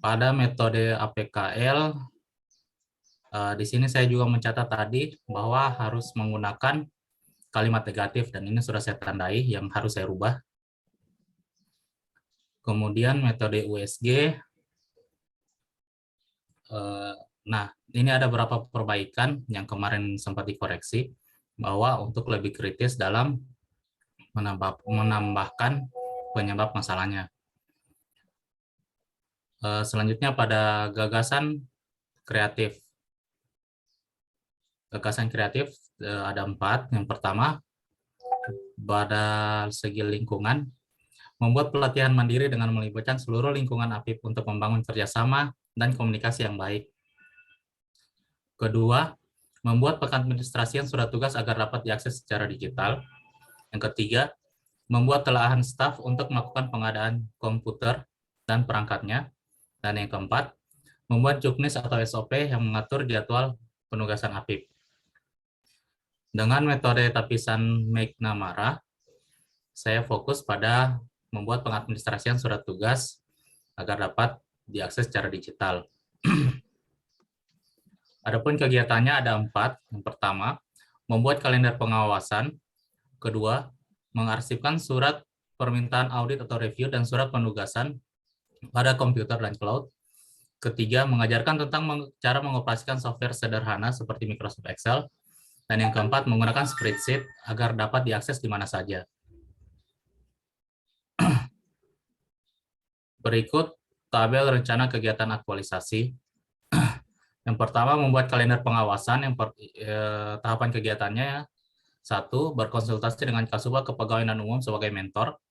Pada metode APKL, di sini saya juga mencatat tadi bahwa harus menggunakan kalimat negatif, dan ini sudah saya tandai yang harus saya rubah. Kemudian metode USG, nah ini ada beberapa perbaikan yang kemarin sempat dikoreksi, bahwa untuk lebih kritis dalam menambahkan penyebab masalahnya. Selanjutnya pada gagasan kreatif. Gagasan kreatif ada 4. Yang pertama, pada segi lingkungan, membuat pelatihan mandiri dengan melibatkan seluruh lingkungan APIP untuk membangun kerjasama dan komunikasi yang baik. Kedua, membuat pengadministrasian surat tugas agar dapat diakses secara digital. Yang ketiga, membuat telahan staf untuk melakukan pengadaan komputer dan perangkatnya. Dan yang keempat, membuat juknis atau SOP yang mengatur jadwal penugasan APIP. Dengan metode tapisan McNamara, saya fokus pada membuat pengadministrasian surat tugas agar dapat diakses secara digital. Adapun kegiatannya ada 4. Yang pertama, membuat kalender pengawasan. Kedua, mengarsipkan surat permintaan audit atau review dan surat penugasan pada komputer dan cloud. Ketiga, mengajarkan tentang cara mengoperasikan software sederhana seperti Microsoft Excel. Dan yang keempat, menggunakan spreadsheet agar dapat diakses di mana saja. Berikut tabel rencana kegiatan aktualisasi. Yang pertama, membuat kalender pengawasan. Tahapan kegiatannya: 1. Berkonsultasi dengan Kasubag Kepegawaian dan Umum sebagai mentor.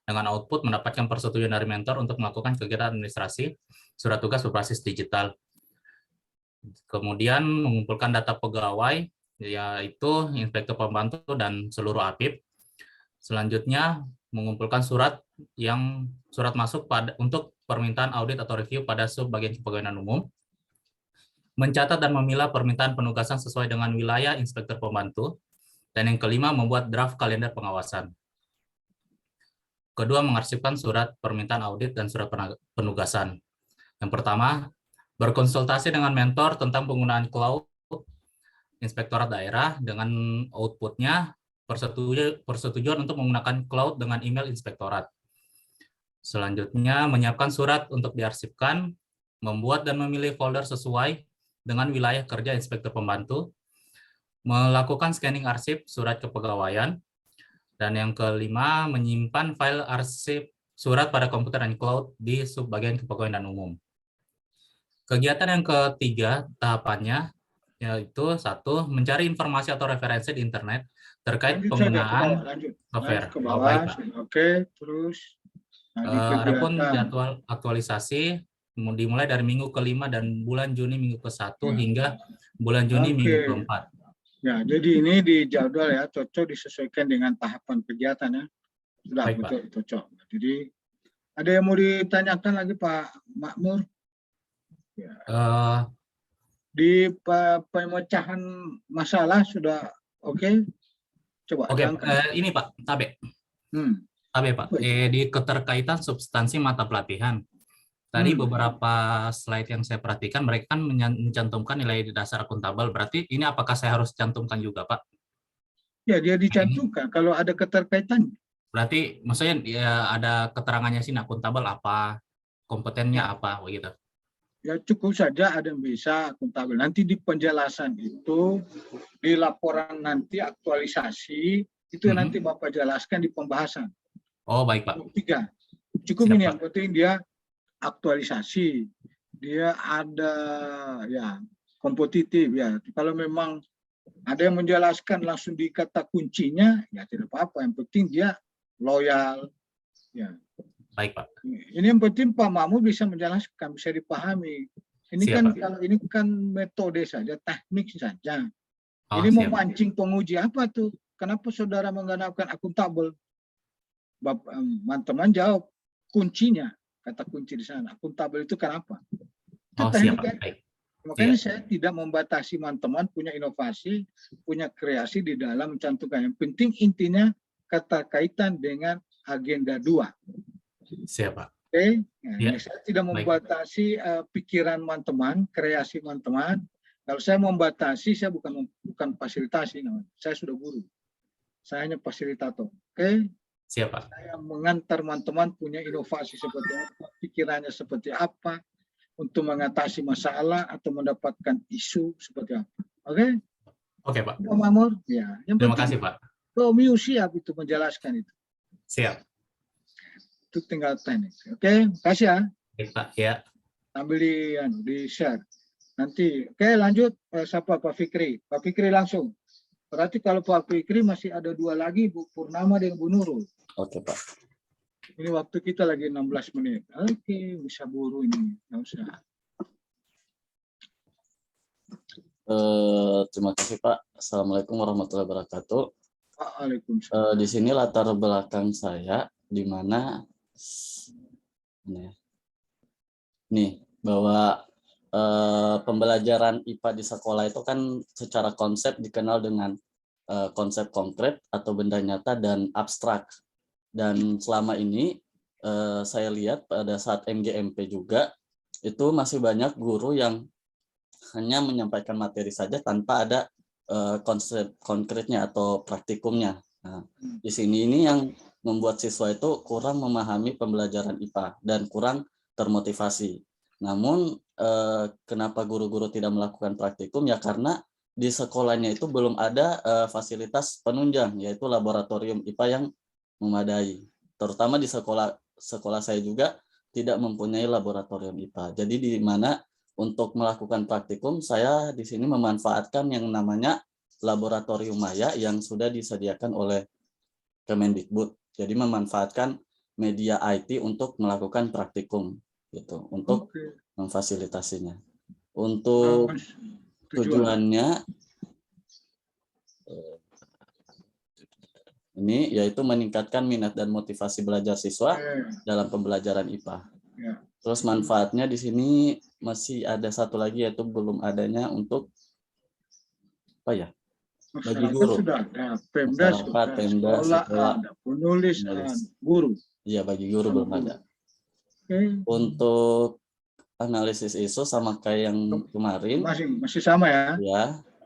Dengan output mendapatkan persetujuan dari mentor untuk melakukan kegiatan administrasi surat tugas berbasis digital. Kemudian mengumpulkan data pegawai, yaitu inspektur pembantu dan seluruh APIP. Selanjutnya mengumpulkan surat masuk untuk permintaan audit atau review pada sub-bagian kepegawaian dan umum. Mencatat dan memilah permintaan penugasan sesuai dengan wilayah inspektur pembantu. Dan yang kelima, membuat draft kalender pengawasan. Kedua, mengarsipkan surat permintaan audit dan surat penugasan. Yang pertama, berkonsultasi dengan mentor tentang penggunaan cloud inspektorat daerah dengan outputnya persetujuan untuk menggunakan cloud dengan email inspektorat. Selanjutnya, menyiapkan surat untuk diarsipkan, membuat dan memilih folder sesuai dengan wilayah kerja inspektur pembantu, melakukan scanning arsip surat kepegawaian, dan yang kelima, menyimpan file arsip surat pada komputer dan cloud di subbagian kepegawaian dan umum. Kegiatan yang ketiga tahapannya yaitu 1. Mencari informasi atau referensi di internet terkait penggunaan software. Ke bawah. Oke, terus. Adapun jadwal aktualisasi dimulai dari minggu ke-5 dan bulan Juni minggu ke-1 hingga bulan Juni minggu ke-4. Ya, jadi ini di jadwal ya, cocok disesuaikan dengan tahapan kegiatan ya. Sudah Baik, betul, cocok. Jadi ada yang mau ditanyakan lagi Pak Makmur? Ya. Di pemecahan masalah sudah oke? Coba. Oke, ini Pak, Tabe. Tabe Pak, di keterkaitan substansi mata pelatihan. Tadi beberapa slide yang saya perhatikan, mereka kan mencantumkan nilai dasar akuntabel. Berarti ini apakah saya harus cantumkan juga, Pak? Ya, dia dicantumkan kalau ada keterkaitan. Berarti maksudnya ya, ada keterangannya sih akuntabel apa, kompetennya apa, begitu. Ya, cukup saja ada yang bisa akuntabel. Nanti di penjelasan itu, di laporan nanti aktualisasi, itu nanti Bapak jelaskan di pembahasan. Oh, baik, Pak. 3. Cukup. Siap, ini Pak. Yang penting dia aktualisasi, dia ada ya kompetitif ya. Kalau memang ada yang menjelaskan langsung di kata kuncinya ya tidak apa-apa, yang penting dia loyal ya. Baik, Pak. Ini yang penting Pak Mahmud bisa menjelaskan, bisa dipahami. Ini siap, kan Pak. Kalau ini kan metode saja, teknik saja. Ini siap. Memancing penguji apa tuh? Kenapa saudara menggunakan akuntabel? Teman jawab kuncinya. Kata kunci di sana. Akuntabel itu kenapa? Oh, siap, Pak. Baik. Makanya saya tidak membatasi teman-teman punya inovasi, punya kreasi di dalam mencantumkan. Yang penting intinya kata kaitan dengan agenda 2. Siap, Pak. Oke, nah, Ya, saya tidak baik. membatasi pikiran teman-teman, kreasi teman-teman. Kalau saya membatasi, saya bukan fasilitasi, saya sudah guru. Saya hanya fasilitator. Oke, Siap, Pak. saya mengantar teman-teman punya inovasi seperti apa, pikirannya seperti apa, untuk mengatasi masalah atau mendapatkan isu seperti apa. Oke? Oke, Pak. Pak Mamur? Ya, yang Terima penting kasih, Pak. Romeo siap itu menjelaskan itu. Siap. Itu tinggal teknik. Oke, kasih ya. Baik, Pak. Ya. Ambil di share. Nanti, oke lanjut. Siapa Pak Fikri? Pak Fikri langsung. Berarti kalau Pak Fikri masih ada 2 lagi, Bu Purnama dan Bu Nurul. Oke, Pak. Ini waktu kita lagi 16 menit. Oke, bisa buru ini. Nggak usah. Terima kasih, Pak. Assalamualaikum warahmatullahi wabarakatuh. Waalaikumsalam. Di sini latar belakang saya, di mana nih bahwa pembelajaran IPA di sekolah itu kan secara konsep dikenal dengan konsep konkret atau benda nyata dan abstrak. Dan selama ini saya lihat pada saat MGMP juga itu masih banyak guru yang hanya menyampaikan materi saja tanpa ada konsep konkretnya atau praktikumnya. Nah, di sini ini yang membuat siswa itu kurang memahami pembelajaran IPA dan kurang termotivasi. Namun kenapa guru-guru tidak melakukan praktikum? Ya karena di sekolahnya itu belum ada fasilitas penunjang, yaitu laboratorium IPA yang memadai. Terutama di sekolah saya juga tidak mempunyai laboratorium IPA. Jadi di mana untuk melakukan praktikum saya di sini memanfaatkan yang namanya laboratorium maya yang sudah disediakan oleh Kemendikbud. Jadi memanfaatkan media IT untuk melakukan praktikum gitu, untuk memfasilitasinya. Untuk tujuannya ini yaitu meningkatkan minat dan motivasi belajar siswa dalam pembelajaran IPA. Terus manfaatnya di sini masih ada satu lagi, yaitu belum adanya untuk apa ya? Bagi guru. Sudah ada Pemda, sekolah, ada penulis, guru. Iya, bagi guru belum ada. Untuk analisis isu sama kayak yang kemarin. Masih sama ya? Ya,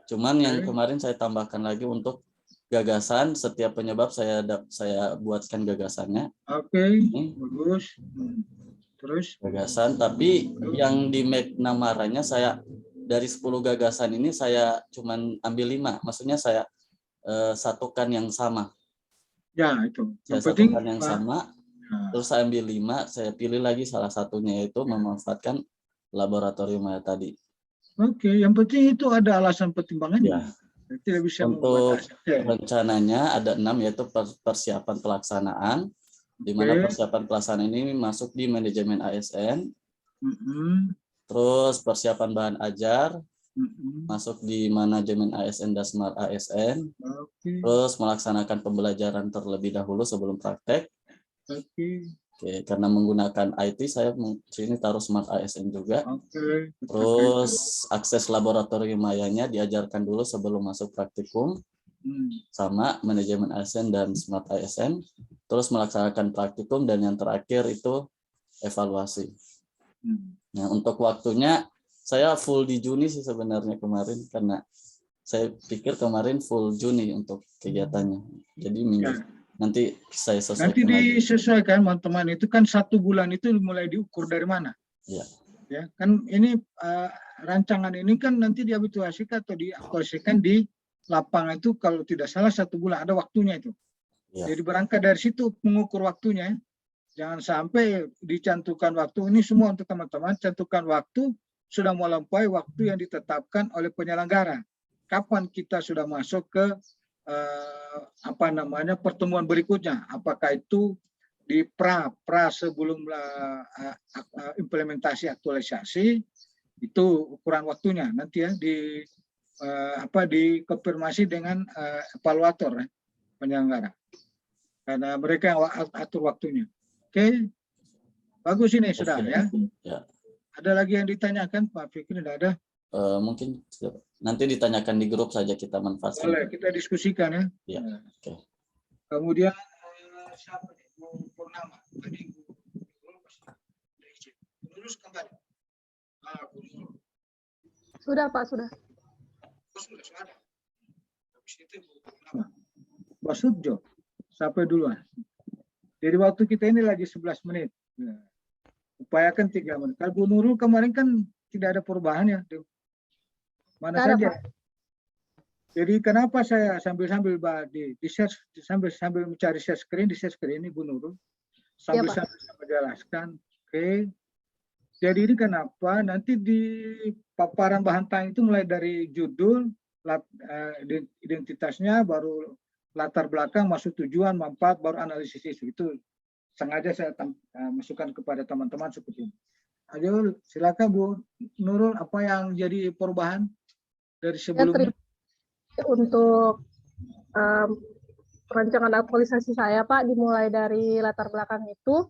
cuman yang kemarin saya tambahkan lagi untuk gagasan, setiap penyebab saya buatkan gagasannya. Oke, bagus. Terus gagasan, tapi yang di McNamara-nya saya dari 10 gagasan ini saya cuman ambil 5, maksudnya saya satukan yang sama. Ya, itu. Saya satukan yang sama, terus saya ambil 5, saya pilih lagi salah satunya, yaitu memanfaatkan laboratorium maya tadi. Oke, yang penting itu ada alasan pertimbangannya. Ya. Tidak bisa untuk rencananya ada 6, yaitu persiapan pelaksanaan, di mana persiapan pelaksanaan ini masuk di manajemen ASN, terus persiapan bahan ajar masuk di manajemen ASN dan Smart ASN, terus melaksanakan pembelajaran terlebih dahulu sebelum praktek. Oke, karena menggunakan IT saya sini taruh Smart ASN juga. Terus akses laboratorium mayanya diajarkan dulu sebelum masuk praktikum, sama manajemen ASN dan Smart ASN. Terus melaksanakan praktikum, dan yang terakhir itu evaluasi. Nah, untuk waktunya saya full di Juni sih sebenarnya kemarin, karena saya pikir kemarin full Juni untuk kegiatannya. Jadi minggu nanti saya sesuaikan. Nanti disesuaikan teman-teman, itu kan 1 bulan itu mulai diukur dari mana? Ya. Ya, kan ini rancangan ini kan nanti dihabituasikan atau diaktualisasikan di lapangan itu kalau tidak salah 1 bulan, ada waktunya itu. Ya. Jadi berangkat dari situ mengukur waktunya. Jangan sampai dicantumkan waktu, ini semua untuk teman-teman, cantumkan waktu sudah melampaui waktu yang ditetapkan oleh penyelenggara. Kapan kita sudah masuk ke pertemuan berikutnya? Apakah itu di pra sebelum implementasi aktualisasi, itu ukuran waktunya nanti ya dikonfirmasi dengan evaluator penyelenggara, karena mereka yang atur waktunya. Oke, bagus ini sudah ya. Ada lagi yang ditanyakan Pak Fikri? Tidak ada. Mungkin nanti ditanyakan di grup saja, kita manfaatkan. Boleh, kita diskusikan ya. Ya, oke. Kemudian siapa nih? Purnama. Tadi lulus kembali. Sudah Pak, sudah. Sudah ada. Habis itu Purnama. Mbak Subjo, sampai duluan. Jadi waktu kita ini lagi 11 menit. Nah, upayakan 3 menit. Kalau Bu Nurul kemarin kan tidak ada perubahan ya. Mana Ada, saja. Pak. Jadi kenapa saya sambil-sambil di share, sambil mencari share screen, di share screen ini Bu Nurul. Sambil Pak. menjelaskan. Oke. Jadi ini kenapa nanti di paparan bahan tangan itu mulai dari judul, identitasnya, baru latar belakang, masuk tujuan, manfaat, baru analisis isu. Itu sengaja saya masukkan kepada teman-teman seperti ini. Ayo silakan Bu Nurul, apa yang jadi perubahan dari sebelumnya? Untuk rancangan aktualisasi saya Pak, dimulai dari latar belakang itu.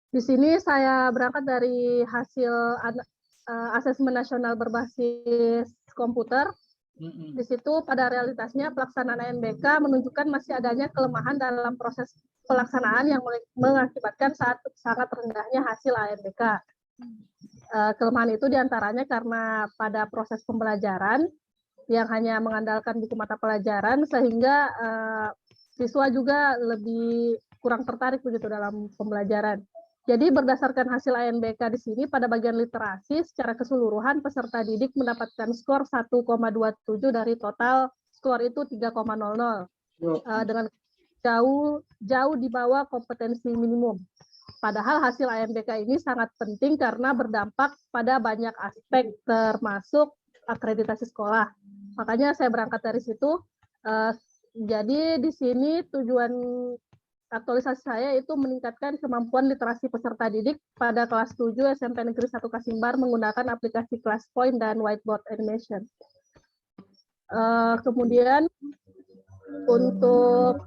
Di sini saya berangkat dari hasil asesmen nasional berbasis komputer. Di situ pada realitasnya pelaksanaan ANBK menunjukkan masih adanya kelemahan dalam proses pelaksanaan yang mengakibatkan sangat rendahnya hasil ANBK. Kelemahan itu diantaranya karena pada proses pembelajaran yang hanya mengandalkan buku mata pelajaran, sehingga siswa juga lebih kurang tertarik begitu dalam pembelajaran. Jadi berdasarkan hasil ANBK di sini, pada bagian literasi secara keseluruhan peserta didik mendapatkan skor 1,27 dari total skor itu 3,00 dengan jauh di bawah kompetensi minimum. Padahal hasil ANBK ini sangat penting karena berdampak pada banyak aspek termasuk akreditasi sekolah. Makanya saya berangkat dari situ. Jadi di sini tujuan aktualisasi saya itu meningkatkan kemampuan literasi peserta didik pada kelas 7 SMP Negeri 1 Kasimbar menggunakan aplikasi ClassPoint dan Whiteboard Animation. Kemudian untuk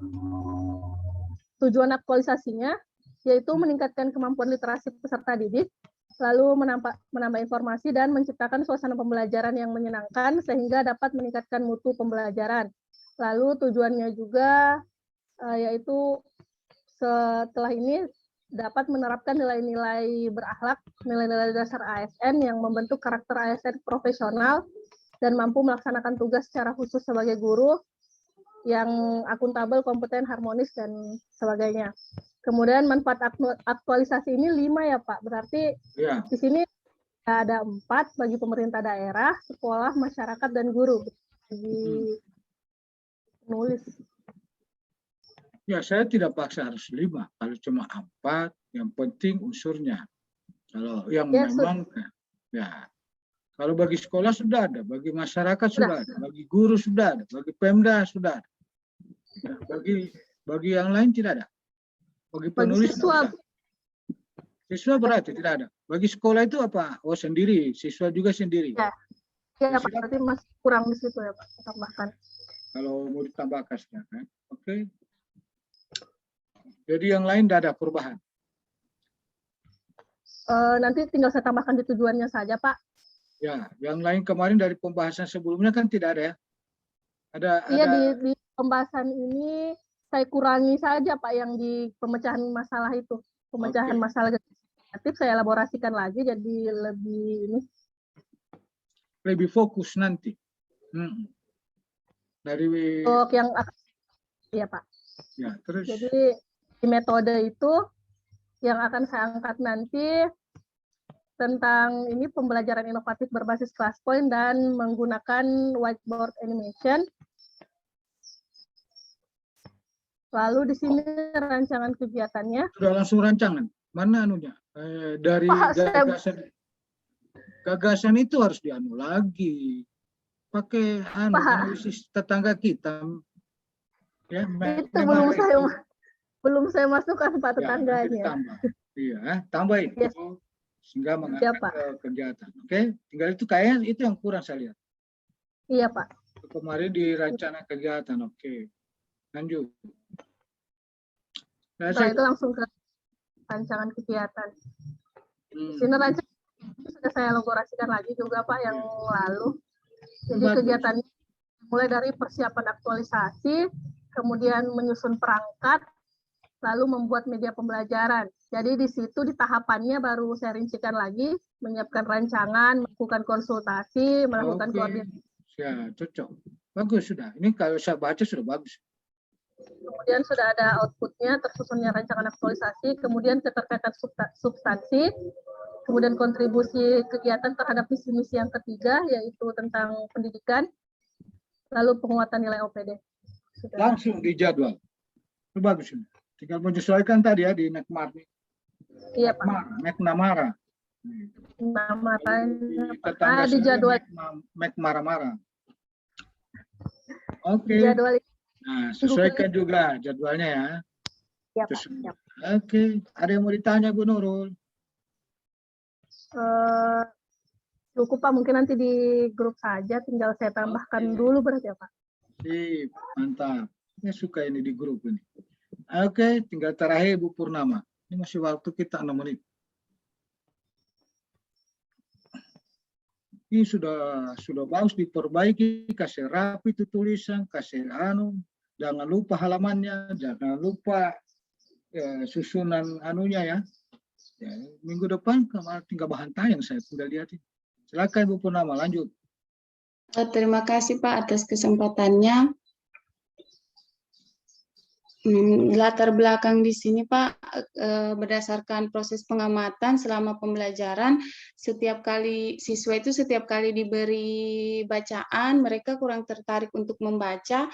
tujuan aktualisasinya yaitu meningkatkan kemampuan literasi peserta didik, lalu menambah informasi dan menciptakan suasana pembelajaran yang menyenangkan sehingga dapat meningkatkan mutu pembelajaran. Lalu tujuannya juga yaitu setelah ini dapat menerapkan nilai-nilai berakhlak, nilai-nilai dasar ASN yang membentuk karakter ASN profesional dan mampu melaksanakan tugas secara khusus sebagai guru yang akuntabel, kompeten, harmonis, dan sebagainya. Kemudian manfaat aktualisasi ini 5 ya Pak, berarti di sini ada 4 bagi pemerintah daerah, sekolah, masyarakat, dan guru. Bagi penulis. Ya, saya tidak paksa harus 5. Kalau cuma 4, yang penting unsurnya. Kalau yang memang, ya. Kalau bagi sekolah sudah ada, bagi masyarakat sudah ada, bagi guru sudah ada, bagi Pemda sudah ada. Ya, bagi yang lain tidak ada. Bagi penulis siswa berarti tidak ada. Bagi sekolah itu apa? Oh sendiri, siswa juga sendiri. Ya Pak, berarti masih kurang di situ ya Pak, tambahkan. Kalau mau ditambahkan silakan. Oke. Jadi yang lain tidak ada perubahan. Nanti tinggal saya tambahkan di tujuannya saja, Pak. Ya, yang lain kemarin dari pembahasan sebelumnya kan tidak ada ya? Iya, di pembahasan ini saya kurangi saja, Pak, yang di pemecahan masalah itu. Pemecahan masalah kreatif saya elaborasikan lagi jadi lebih fokus nanti. Dari yang iya, Pak. Ya, terus. Jadi di metode itu yang akan saya angkat nanti tentang ini pembelajaran inovatif berbasis ClassPoint dan menggunakan whiteboard animation. Lalu di sini rancangan kegiatannya. Sudah langsung rancangan. Mana anunya? Dari gagasan itu harus dianu lagi. Pakai analisis tetangga kita. Ya, itu belum saya masukkan Pak tetangganya. Iya, tambahin. Yes. Sehingga mengangkat kegiatan. Oke, tinggal itu kayaknya itu yang kurang saya lihat. Iya, Pak. Kemarin di rencana kegiatan. Oke. Lanjut. Nah, itu langsung ke rancangan kegiatan. Di sini rancangan Sudah saya elaborasikan lagi juga Pak yang lalu. Jadi Bagus. kegiatannya mulai dari persiapan aktualisasi, kemudian menyusun perangkat, lalu membuat media pembelajaran. Jadi di situ di tahapannya baru saya rincikan lagi, menyiapkan rancangan, melakukan konsultasi, melakukan Oke. koordinasi. Ya, cocok. Bagus sudah. Ini kalau saya baca sudah bagus. Kemudian sudah ada outputnya, tersusunnya rancangan aktualisasi, kemudian keterkaitan substansi, kemudian kontribusi kegiatan terhadap visi misi yang ketiga, yaitu tentang pendidikan, lalu penguatan nilai OPD. Sudah. Langsung di jadwal. Itu bagus ini. Tinggal menyesuaikan tadi ya di Nekmar. Iya Pak. Neknamara. Nama lainnya Tetangga di saya jadwal. Mekmara-mara. Oke. Di jadwal. Nah, sesuaikan juga jadwalnya ya. Ya, Pak. Ya. Oke. Ada yang mau ditanya Bu Nurul? Cukup Pak, mungkin nanti di grup saja, tinggal saya tambahkan dulu berarti ya Pak. Sip, mantap. Saya suka ini di grup ini. Oke, tinggal terakhir Bu Purnama. Ini masih waktu kita 6 menit. Ini sudah bagus diperbaiki, kasih rapi itu tulisan, kasih jangan lupa halamannya, jangan lupa susunan anunya ya. Minggu depan tinggal bahan tayang saya tinggal lihat. Silakan Bu Purnama, lanjut. Terima kasih Pak atas kesempatannya. Latar belakang di sini Pak, berdasarkan proses pengamatan selama pembelajaran, setiap kali diberi bacaan, mereka kurang tertarik untuk membaca,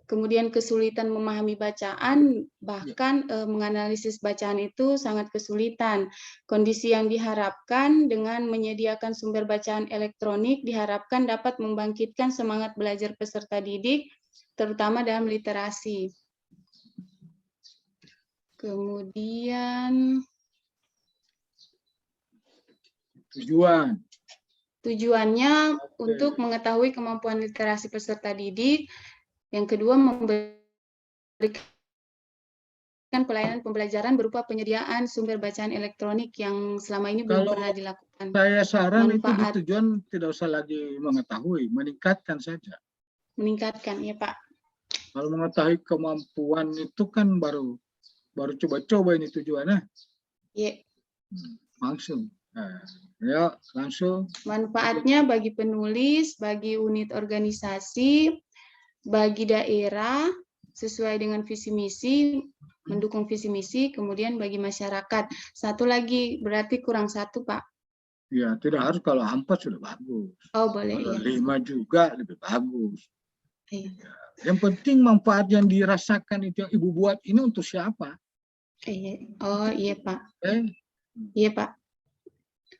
kemudian kesulitan memahami bacaan, bahkan menganalisis bacaan itu sangat kesulitan. Kondisi yang diharapkan dengan menyediakan sumber bacaan elektronik diharapkan dapat membangkitkan semangat belajar peserta didik, terutama dalam literasi. Kemudian tujuannya untuk mengetahui kemampuan literasi peserta didik. Yang kedua, memberikan pelayanan pembelajaran berupa penyediaan sumber bacaan elektronik yang selama ini belum pernah dilakukan. Saya saran itu di tujuan tidak usah lagi mengetahui, meningkatkan saja. Meningkatkan, ya Pak. Kalau mengetahui kemampuan itu kan baru coba-coba ini tujuannya. Iya. Langsung. Nah, ya, langsung. Manfaatnya bagi penulis, bagi unit organisasi, bagi daerah, sesuai dengan visi misi, mendukung visi misi, kemudian bagi masyarakat. Satu lagi, berarti kurang satu, Pak. Ya, tidak harus kalau 4 sudah bagus. Oh, boleh. Kalau Ya. 5 juga lebih bagus. Iya. Yang penting manfaat yang dirasakan itu yang Ibu buat ini untuk siapa? Oh, iya Pak. Iya Pak.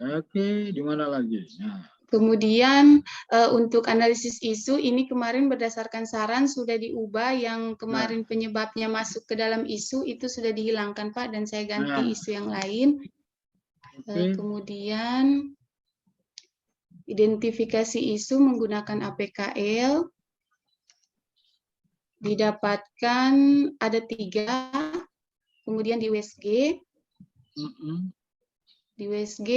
Oke, di mana lagi? Nah. Kemudian untuk analisis isu ini kemarin berdasarkan saran sudah diubah, yang kemarin penyebabnya masuk ke dalam isu itu sudah dihilangkan Pak, dan saya ganti isu yang lain. Kemudian identifikasi isu menggunakan APKL. Didapatkan ada 3, kemudian di USG. Di USG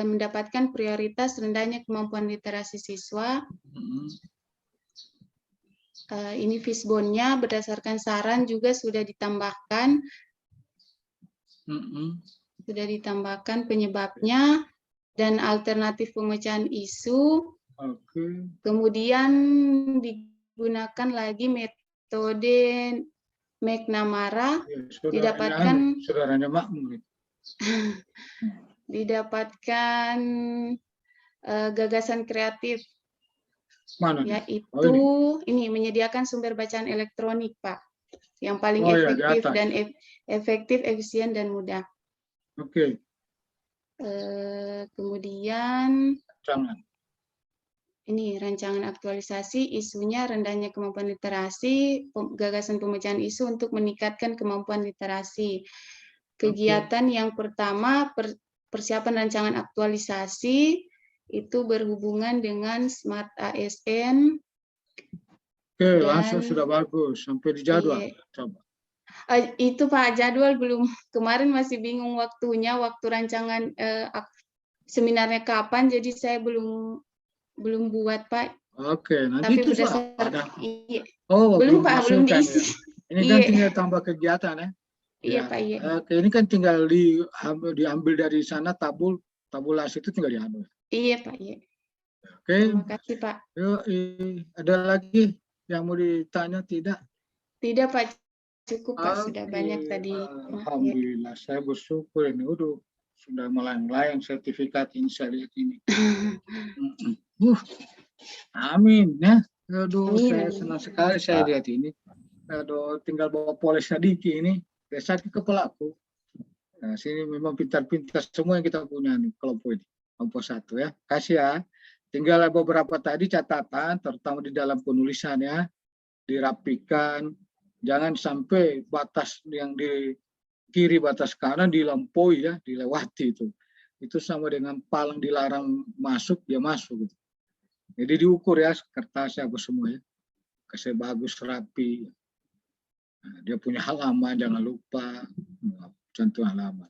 mendapatkan prioritas rendahnya kemampuan literasi siswa. Ini Fishbone-nya berdasarkan saran juga sudah ditambahkan. Sudah ditambahkan penyebabnya dan alternatif pemecahan isu. Kemudian digunakan lagi metode McNamara, didapatkan saudaranya makmur. Didapatkan gagasan kreatif, mana yaitu ini menyediakan sumber bacaan elektronik Pak, yang paling efektif dan efektif, efisien dan mudah. Oke. Kemudian Jangan. ini rancangan aktualisasi, isunya rendahnya kemampuan literasi, gagasan pemecahan isu untuk meningkatkan kemampuan literasi. Kegiatan yang pertama, persiapan rancangan aktualisasi, itu berhubungan dengan Smart ASN. Oke, langsung sudah bagus, sampai di jadwal. Coba. Itu Pak, jadwal belum, kemarin masih bingung waktunya, waktu rancangan seminarnya kapan, jadi saya belum buat, Pak. Oke, nanti Tapi itu berdasarkan iya. Oh, Belum, Pak, belum diusulkan diisi. ya. Ini kan Iya. tinggal tambah kegiatan ya. Iya, Pak, iya. Oke, ini kan tinggal diambil dari sana tabulasi itu tinggal diambil. Iya, Pak, iya. Oke. Terima kasih, Pak. Yuk, ada lagi yang mau ditanya tidak? Tidak, Pak. Cukup, Pak. Sudah banyak tadi. Alhamdulillah, saya bersyukur ini. Udah sudah melayang-layang sertifikat ini saya lihat ini. Amin ya. Aduh, saya senang sekali saya lihat ini. Aduh, tinggal bawa poles sedikit ini. Saya sakit kepalaku. Nah, sini memang pintar-pintar semua yang kita punya nih kelompok ini. Kelompok 1 ya. Kasih ya. Tinggal beberapa tadi catatan, terutama di dalam penulisannya, dirapikan. Jangan sampai batas yang di kiri batas kanan dilampaui ya, dilewati itu. Itu sama dengan palang dilarang masuk, dia masuk. Gitu. Jadi diukur ya kertasnya apa semua ya. Kasih bagus, rapi. Nah, dia punya halaman, jangan lupa contoh halaman.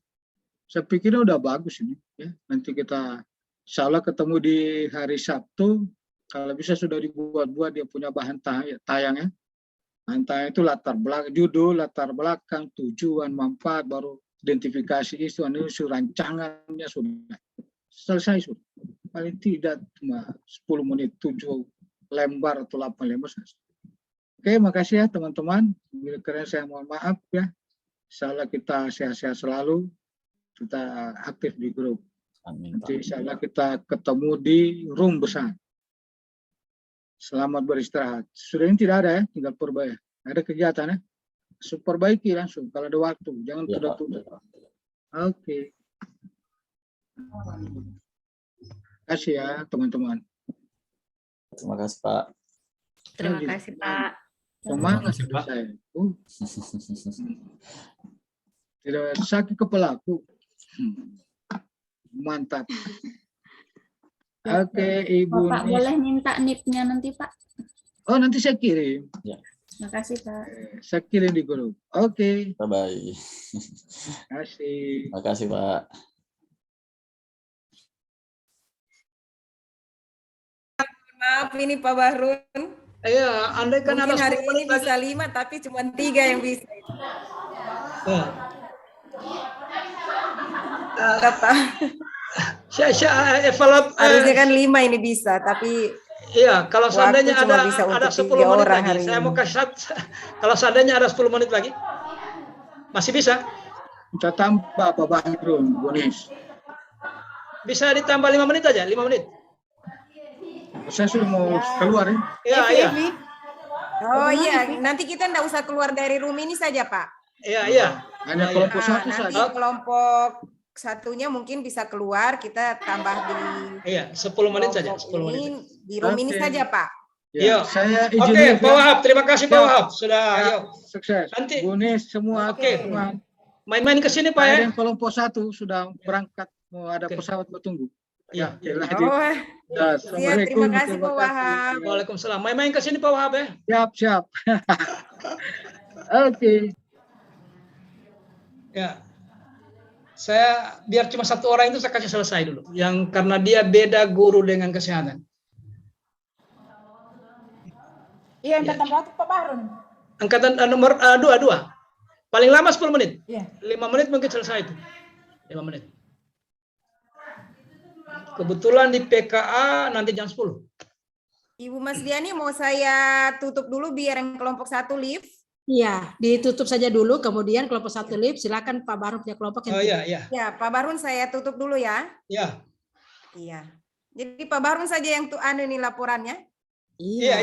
Saya pikirnya udah bagus ini. Ya. Nanti kita insya Allah ketemu di hari Sabtu. Kalau bisa sudah dibuat-buat dia punya bahan tayangnya. Bahan itu latar belakang, judul, latar belakang, tujuan, manfaat, baru identifikasi isu, rancangannya sudah selesai sudah. Paling tidak cuma 10 menit, 7 lembar atau 8 lembar selesai. Oke, makasih ya teman-teman. Karena saya mohon maaf ya. Insya Allah kita sehat-sehat selalu. Kita aktif di grup. Amin. Nanti insya Allah kita ketemu di room besar. Selamat beristirahat. Sudah ini tidak ada ya, tinggal perbaiki. Ada kegiatan ya. Perbaiki langsung kalau ada waktu. Jangan tunda-tunda. Oke. Terima kasih ya teman-teman. Terima kasih Pak. Terima kasih, Pak. Semangat Pak. saya. Tidak sakit kepalaku. Mantap. Oke, Ibu Bapak Nis. boleh minta NIP-nya nanti, Pak? Oh, nanti saya kirim. Ya. Terima kasih, Pak. Saya kirim di grup. Oke. Bye-bye. Terima kasih. Terima kasih Pak. Maaf ini Pak Bahrun. Iya, andai kan Mungkin ada hari 10 ini menit lagi. bisa 5, tapi cuma 3 yang bisa. Ya. Kata, Saya evaluasi. harusnya kan 5 ini bisa, tapi Iya, kalau waktu seandainya cuma ada bisa untuk 10 3 menit orang lagi, hari saya ini. mau kasih kalau seandainya ada 10 menit lagi, masih bisa? Kita tambah Pak Bahrun, Bonis. Bisa ditambah 5 menit aja, 5 menit. Saya sudah mau keluar ya. Iya, iya. Oh iya, nanti kita enggak usah keluar dari room ini saja, Pak. Iya, iya. Hanya kelompok Nah, 1 nanti saja. kelompok satunya mungkin bisa keluar, kita tambah di Iya, 10 menit saja, kelompok 10 menit. ini, di room ini Oke. saja, Pak. Iya. Saya izin Oke, ya. Pak Wahab, terima kasih Pak Ya. Wahab. Sudah, Ya, ayo. sukses. Nanti- Bonis semua Oke. teman. Main-main ke sini Pak ya. Ada yang kelompok 1 sudah berangkat, mau ada Oke. pesawat bertunggu. Iya. Ya, lagi. Oh, Ya, terima kasih Pak Wahab. Waalaikumsalam. Main-main ke sini Pak Wahab ya. Siap, siap. Oke. Ya. Saya biar cuma 1 orang itu saya kasih selesai dulu. Yang karena dia beda guru dengan kesehatan. Iya, angkatan berapa Pak Bahrun? Angkatan nomor 2. Paling lama 10 menit. Iya. 5 menit mungkin selesai itu. 5 menit. Kebetulan di PKA nanti jam 10. Ibu Mas Diani mau saya tutup dulu biar yang kelompok 1 live. Iya, ditutup saja dulu, kemudian kelompok 1 live, silakan Pak Bahrun punya kelompok yang Oh iya, iya. Ya, Pak Bahrun saya tutup dulu ya. Ya. Iya. Jadi Pak Bahrun saja yang ini laporannya. Iya.